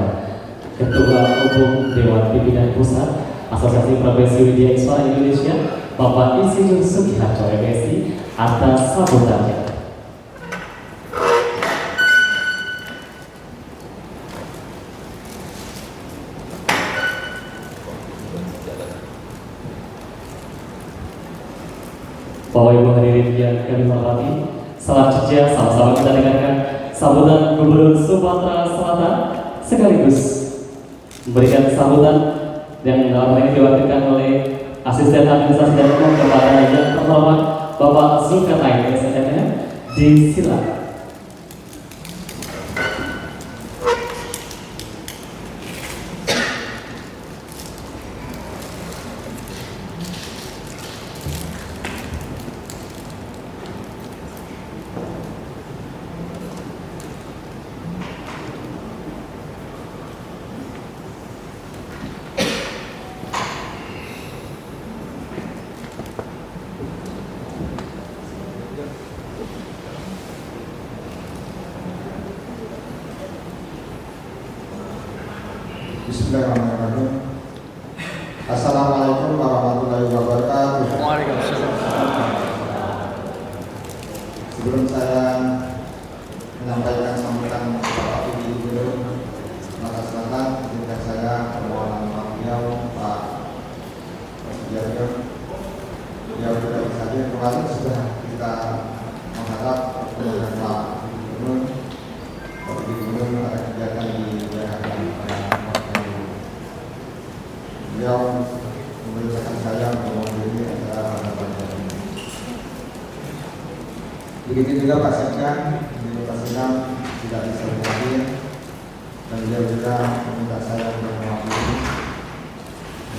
Ketua Umum Dewan Pimpinan Pusat Asosiasi Profesi Widya Iswara Indonesia, Bapak Insinyur Sugiharto MSI, atas sambutannya. Bapak Ibu hadirin yang kami hormati, selanjutnya sama-sama kita dengarkan sambutan Gubernur Sumatera Selatan sekaligus memberikan sambutan yang dalam hal ini diwakilkan oleh Asisten Administrasi dan Umum kepada yang terhormat Bapak Zulkarnain SNM. Disilakan.
Bismillahirrahmanirrahim. Assalamualaikum warahmatullahi wabarakatuh. Sebelum saya menyampaikan sambutan Bapak Ibu Gubernur Sumatera Selatan, izinkan saya permohonan maaf beliau Pak Sugiharto. Beliau tidak bisa hadir kemarin, sudah kita mengharap dengan Pak Gubernur, Bapak Ibu Gubernur ada kegiatan di wilayah beliau memerintahkan saya menghadiri acara pada pagi ini. Begitu juga Pak Sekda di Pak Sedang tidak bisa hadir dan beliau juga meminta saya untuk mewakili.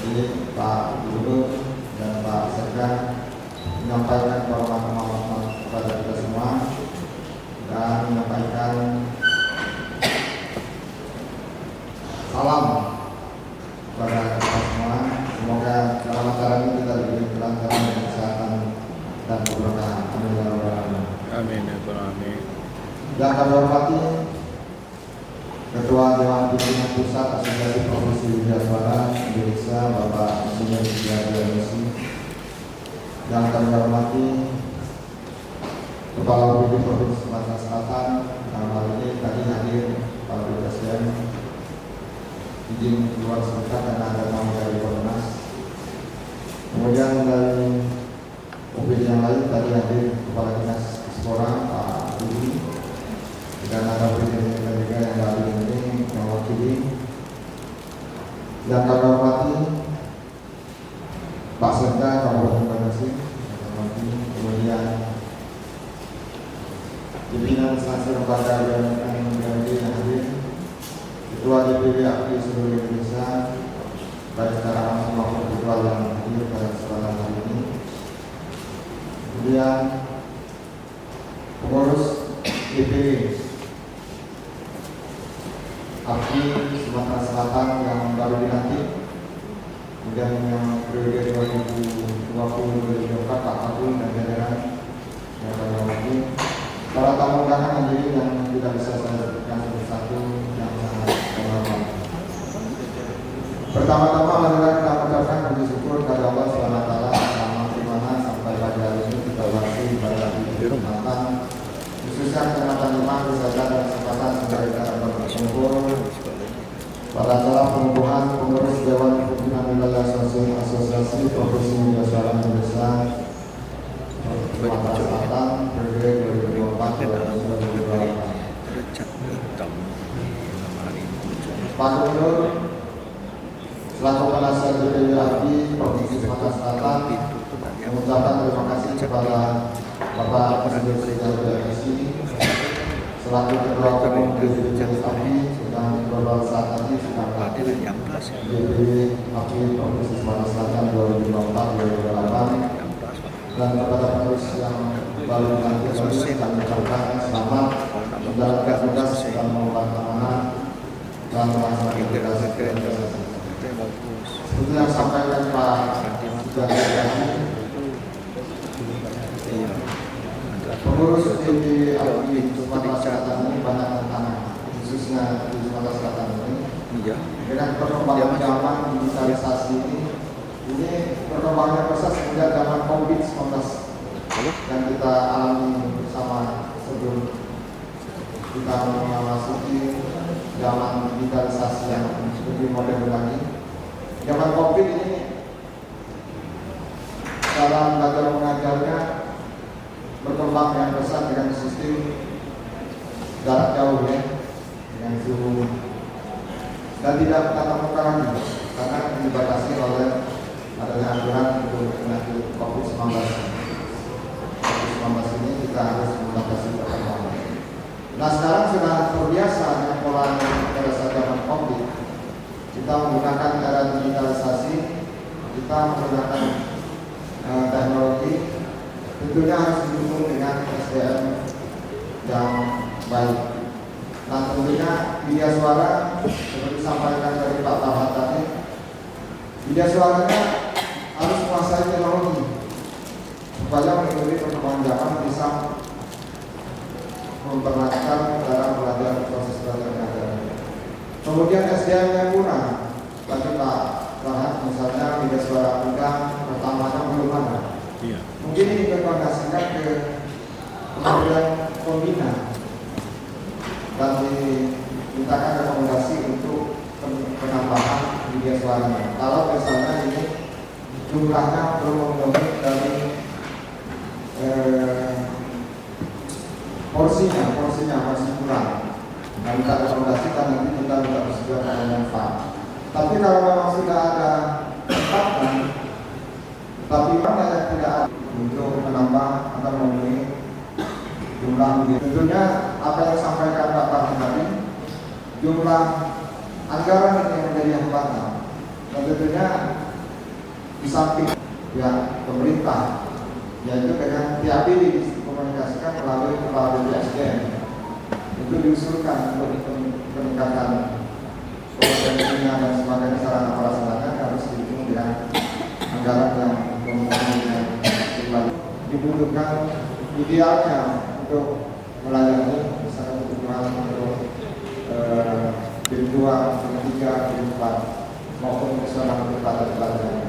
Jadi Pak Gubernur dan Pak Sekda menyampaikan penghormatan kepada kita semua dan menyampaikan salam kepada kita semua. Semoga dalam acara ini kita diberi kelancaran dan kesehatan dan keberkahan. Amin ya rabbal alamin.
Amin ya rabbal alamin.
Yang kami hormati Ketua Dewan Pimpinan Pusat Asosiasi Profesi Widya Iswara Indonesia, Bapak Insinyur Sugiharto MSI. Yang kami hormati Kepala BPD Provinsi Sumatera Selatan, dalam hal ini tadi hadir Pak Presiden. Izin keluar sebentar karena ada tamu dari Komnas. Kemudian dari OPD yang lain tadi hadir Kepala Dinas Ekspora Pak Budi, dan ada OPD juga yang dari ini mewakili. Yang kami hormati Pak Sekda Kabupaten Bekasi, kemudian pimpinan instansi lembaga yang hadir, Ketua DPD API seluruh Indonesia, baik secara langsung maupun virtual yang hadir pada kesempatan hari ini. Kemudian pengurus DPD API Sumatera Selatan yang baru dilantik, kemudian yang periode 2020-2024 Pak Abdul dan jajaran yang pada waktu, para tamu undangan hadirin yang tidak bisa saya sebutkan satu-satu yang sangat terhormat. Pertama-tama marilah kita mengucapkan puji syukur kepada Allah SWT selama di mana sampai pada hari ini kita masih pada Kecamatan, khususnya Kecamatan Lemah, Wisata dan kesempatan sebagai kita berkumpul pada acara pengukuhan pengurus Dewan Pimpinan Wilayah Asosiasi Profesi Media Suara Indonesia Sumatera Selatan periode 2024-2028. Pak Gubernur selaku penasihat DPD API Provinsi Sumatera Selatan mengucapkan terima kasih kepada Bapak Presiden PSSI selaku Ketua Umum DPD API dan beberapa saat tadi sudah hadir DPD API Provinsi Sumatera Selatan 2024-2028. Dan kepada pengurus yang baru dilantik kami ucapkan selamat menjalankan tugas dan mengemban amanah dan melaksanakan tugas seperti yang sampaikan Pak pengurus DPD API Sumatera Selatan ini banyak tantangan, khususnya di Sumatera Selatan ini. Dengan perkembangan zaman digitalisasi ini perkembangan pesat sejak zaman COVID-19 yang kita alami bersama sebelum kita memasuki zaman digitalisasi yang lebih modern lagi. Zaman COVID ini dalam belajar mengajarnya berkembang dengan pesat dengan sistem jarak jauh ya, dengan Zoom dan tidak tatap muka lagi karena dibatasi oleh adanya aturan untuk penyakit COVID-19 ini kita harus membatasi perkembangan. Nah sekarang sudah terbiasa dengan pola pada saat zaman COVID. Kita menggunakan era digitalisasi, kita menggunakan teknologi, tentunya harus didukung dengan SDM yang baik. Nah tentunya media suara seperti disampaikan dari Pak Tahat tadi, media suaranya harus menguasai teknologi supaya mengikuti perkembangan zaman bisa memperlancar dalam belajar proses belajar mengajar. Kemudian SDM yang kurang, tadi Pak Tahat misalnya media suara undang pertamanya belum ada. Mungkin ini direkomendasikan ke Kementerian Pembina dan dimintakan rekomendasi untuk penambahan media suaranya. Kalau misalnya ini jumlahnya belum memenuhi dari porsinya masih kurang. Nah, kita rekomendasikan nanti kita tidak bersedia pada manfaat. Tapi kalau memang sudah ada tempatnya, tapi mana yang tidak ada untuk menambah atau memenuhi jumlah media. Tentunya apa yang disampaikan Pak Farhan tadi, jumlah anggaran ini yang menjadi hambatan. Dan tentunya di samping ya pemerintah, yaitu dengan TAP dikomunikasikan melalui kepala BPSDM itu diusulkan untuk peningkatan kompetensinya dan sebagainya sarana prasarana harus didukung dengan anggaran yang dibutuhkan idealnya untuk melayani misalnya kebutuhan untuk grade 2, grade 3, grade 4 maupun misalnya untuk pelajar-pelajar.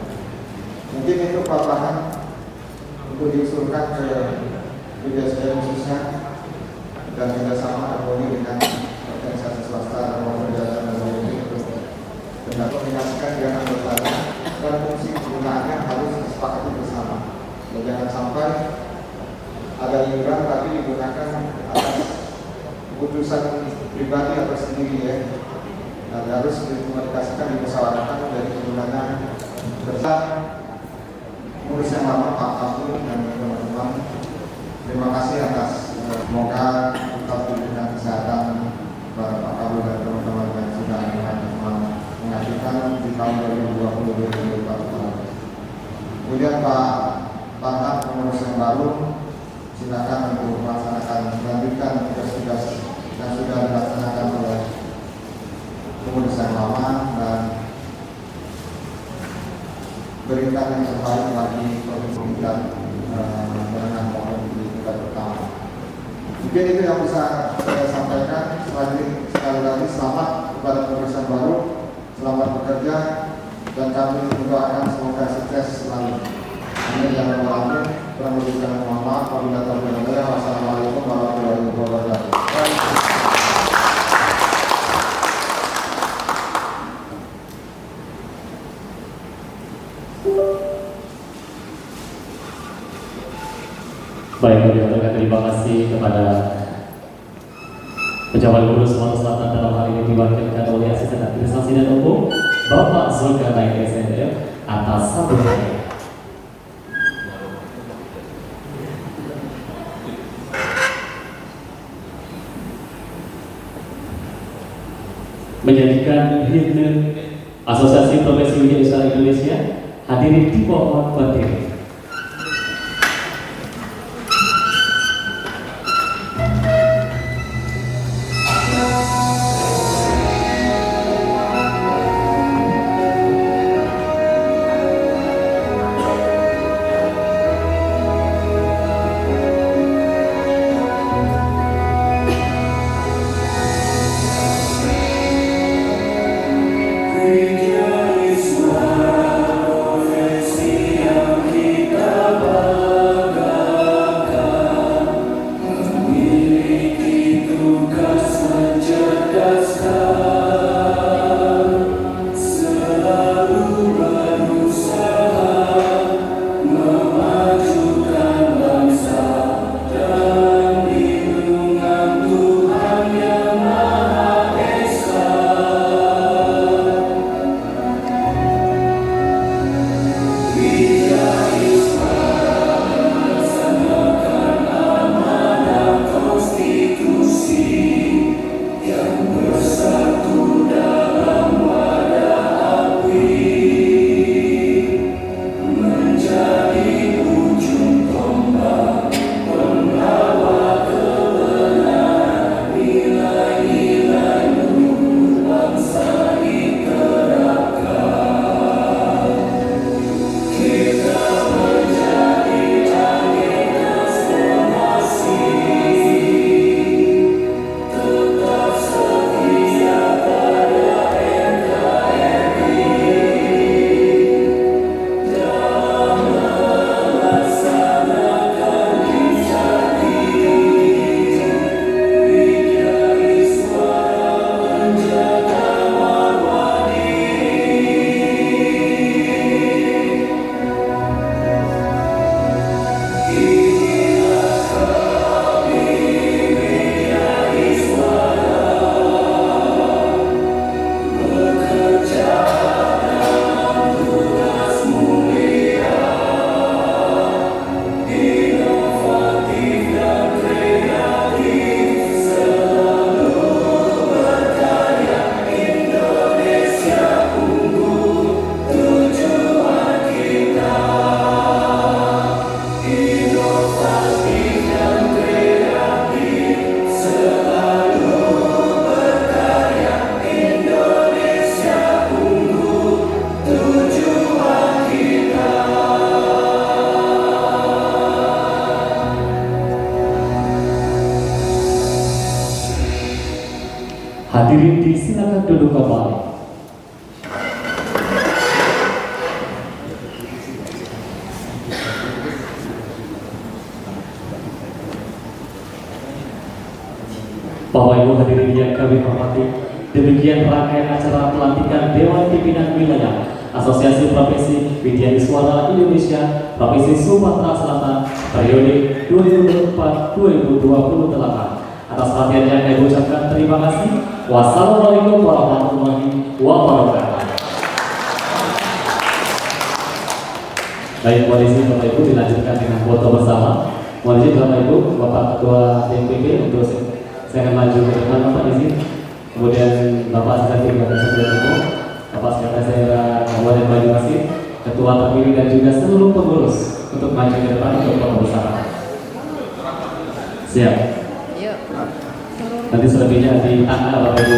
Mungkin itu Pak untuk diusulkan ke BPSDM khususnya dan kerjasama harmoni dengan organisasi swasta dan organisasi negara untuk koordinasikan dengan anggotanya dan fungsi penggunaannya harus disepakati bersama. Dan jangan sampai ada iuran tapi digunakan atas keputusan pribadi atau sendiri ya. Dan harus dikomunikasikan, dimusyawarahkan dari penggunaan bersama tahun 2020-2024. Kemudian Pak Bangkat pengurus yang baru, silakan untuk melanjutkan tugas-tugas yang sudah dilaksanakan oleh pengurus yang lama dan berikan yang terbaik bagi provinsi kita dengan provinsi kita pertama. Mungkin itu yang bisa saya sampaikan. Selanjutnya sekali lagi selamat kepada pengurus yang baru, selamat bekerja, dan kami mendoakan semoga sukses selalu. Amin ya rabbal alamin. Kurang lebih kami mohon maaf. Wassalamualaikum warahmatullahi wabarakatuh.
Baik, kami ucapkan terima kasih kepada pejabat gubernur Sumatera Selatan dalam hal ini diwakilkan oleh Asisten Administrasi dan Umum Bapak Zulkarnain SNM atas sambutannya. Menyanyikan himne Asosiasi Profesi Widya Usaha Indonesia, hadirin dimohon berdiri. Hadirin disilakan duduk kembali. Bapak Ibu hadirin yang kami hormati, demikian rangkaian acara pelantikan Dewan Pimpinan Wilayah Asosiasi Profesi Widya Iswara Indonesia Provinsi Sumatera Selatan periode 2024-2028. Atas perhatiannya kami ucapkan terima kasih. Wassalamualaikum warahmatullahi wabarakatuh. Baik, mohon izin Bapak Ibu dilanjutkan dengan foto bersama. Mohon izin Bapak Ibu, Bapak Ketua DPP untuk saya akan maju ke depan, Bapak izin. Kemudian Bapak Sekretaris Jenderal Umum, Bapak Sekretaris Daerah ketua terpilih dan juga seluruh pengurus untuk maju ke depan untuk foto bersama. Siap. Nanti selebihnya di tangga Bapak Ibu.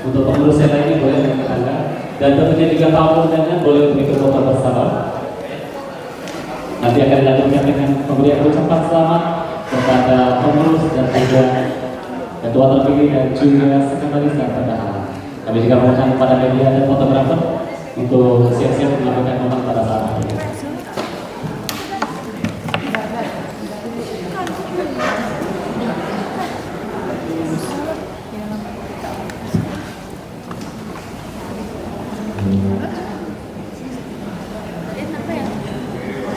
Untuk pengurus yang lainnya boleh di tangga. Dan tentunya juga tamu undangan boleh untuk ikut foto bersama. Nanti akan dilanjutkan dengan pemberian ucapan selamat kepada pengurus dan juga ketua terpilih dan juga sekretaris dan bendahara. Kami juga mohon kepada media dan fotografer untuk siap-siap melakukan momen pada saat ini.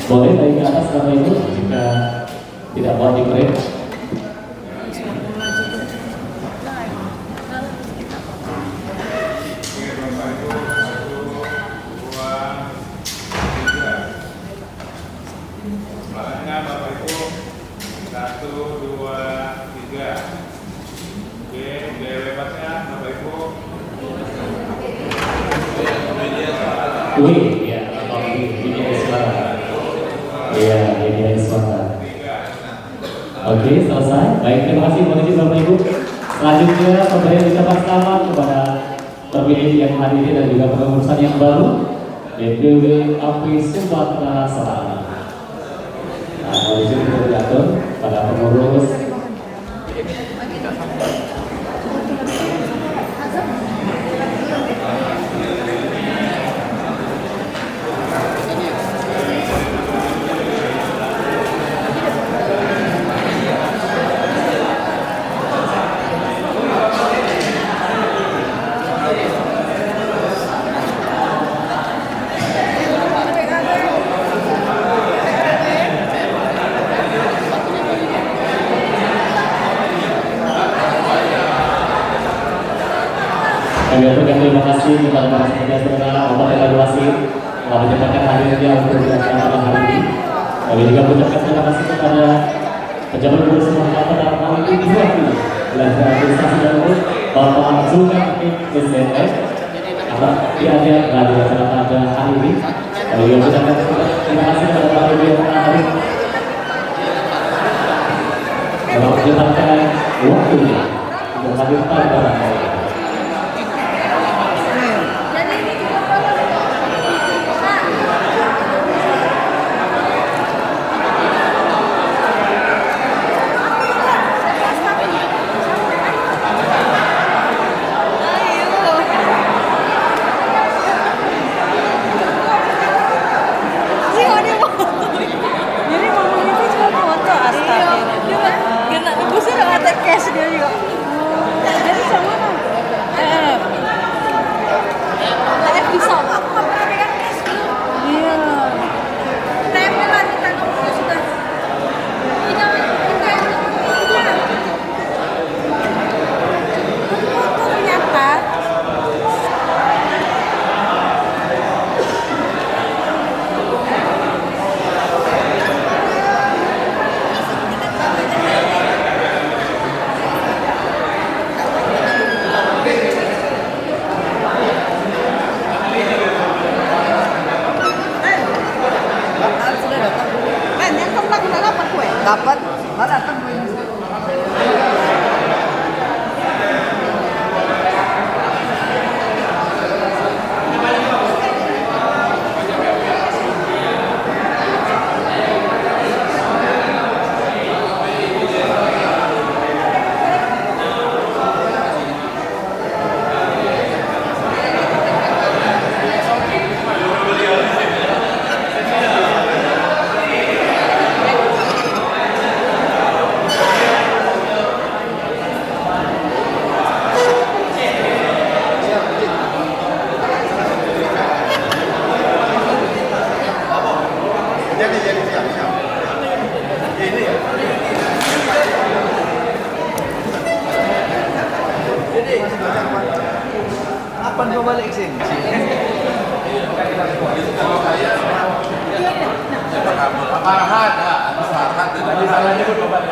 Boleh naik ke atas Bapak Ibu jika tidak mau di-frame. Wih, ya, ini suara. Iya, ini suara. Oke, selesai. Baik, terima kasih mohon izin Bapak Ibu. Selanjutnya pemberian ucapan selamat kepada terpilih yang hari ini dan juga pengurusan yang baru DPW API Sumatera Selatan. Nah, mohon izin untuk diatur pada pengurus. Kami ucapkan terima kasih kepada para petugas berkenan Bapak Evaluasi telah menyempatkan hadirnya untuk acara hari ini. Kami juga mengucapkan terima kasih kepada pejabat gubernur Sumatera dalam hal ini diwakili oleh Administrasi dan Urus Bapak Zulkarnain SDM atas dihadir di acara pada hari ini. Kami juga mengucapkan terima kasih kepada Bapak Ibu yang telah hadir dalam menyempatkan waktunya untuk hadir pada hari ini.
Dapat, mana datang gue. Apa kau balik sini? Parahat, parahat. Tadi salahnya pun bapak.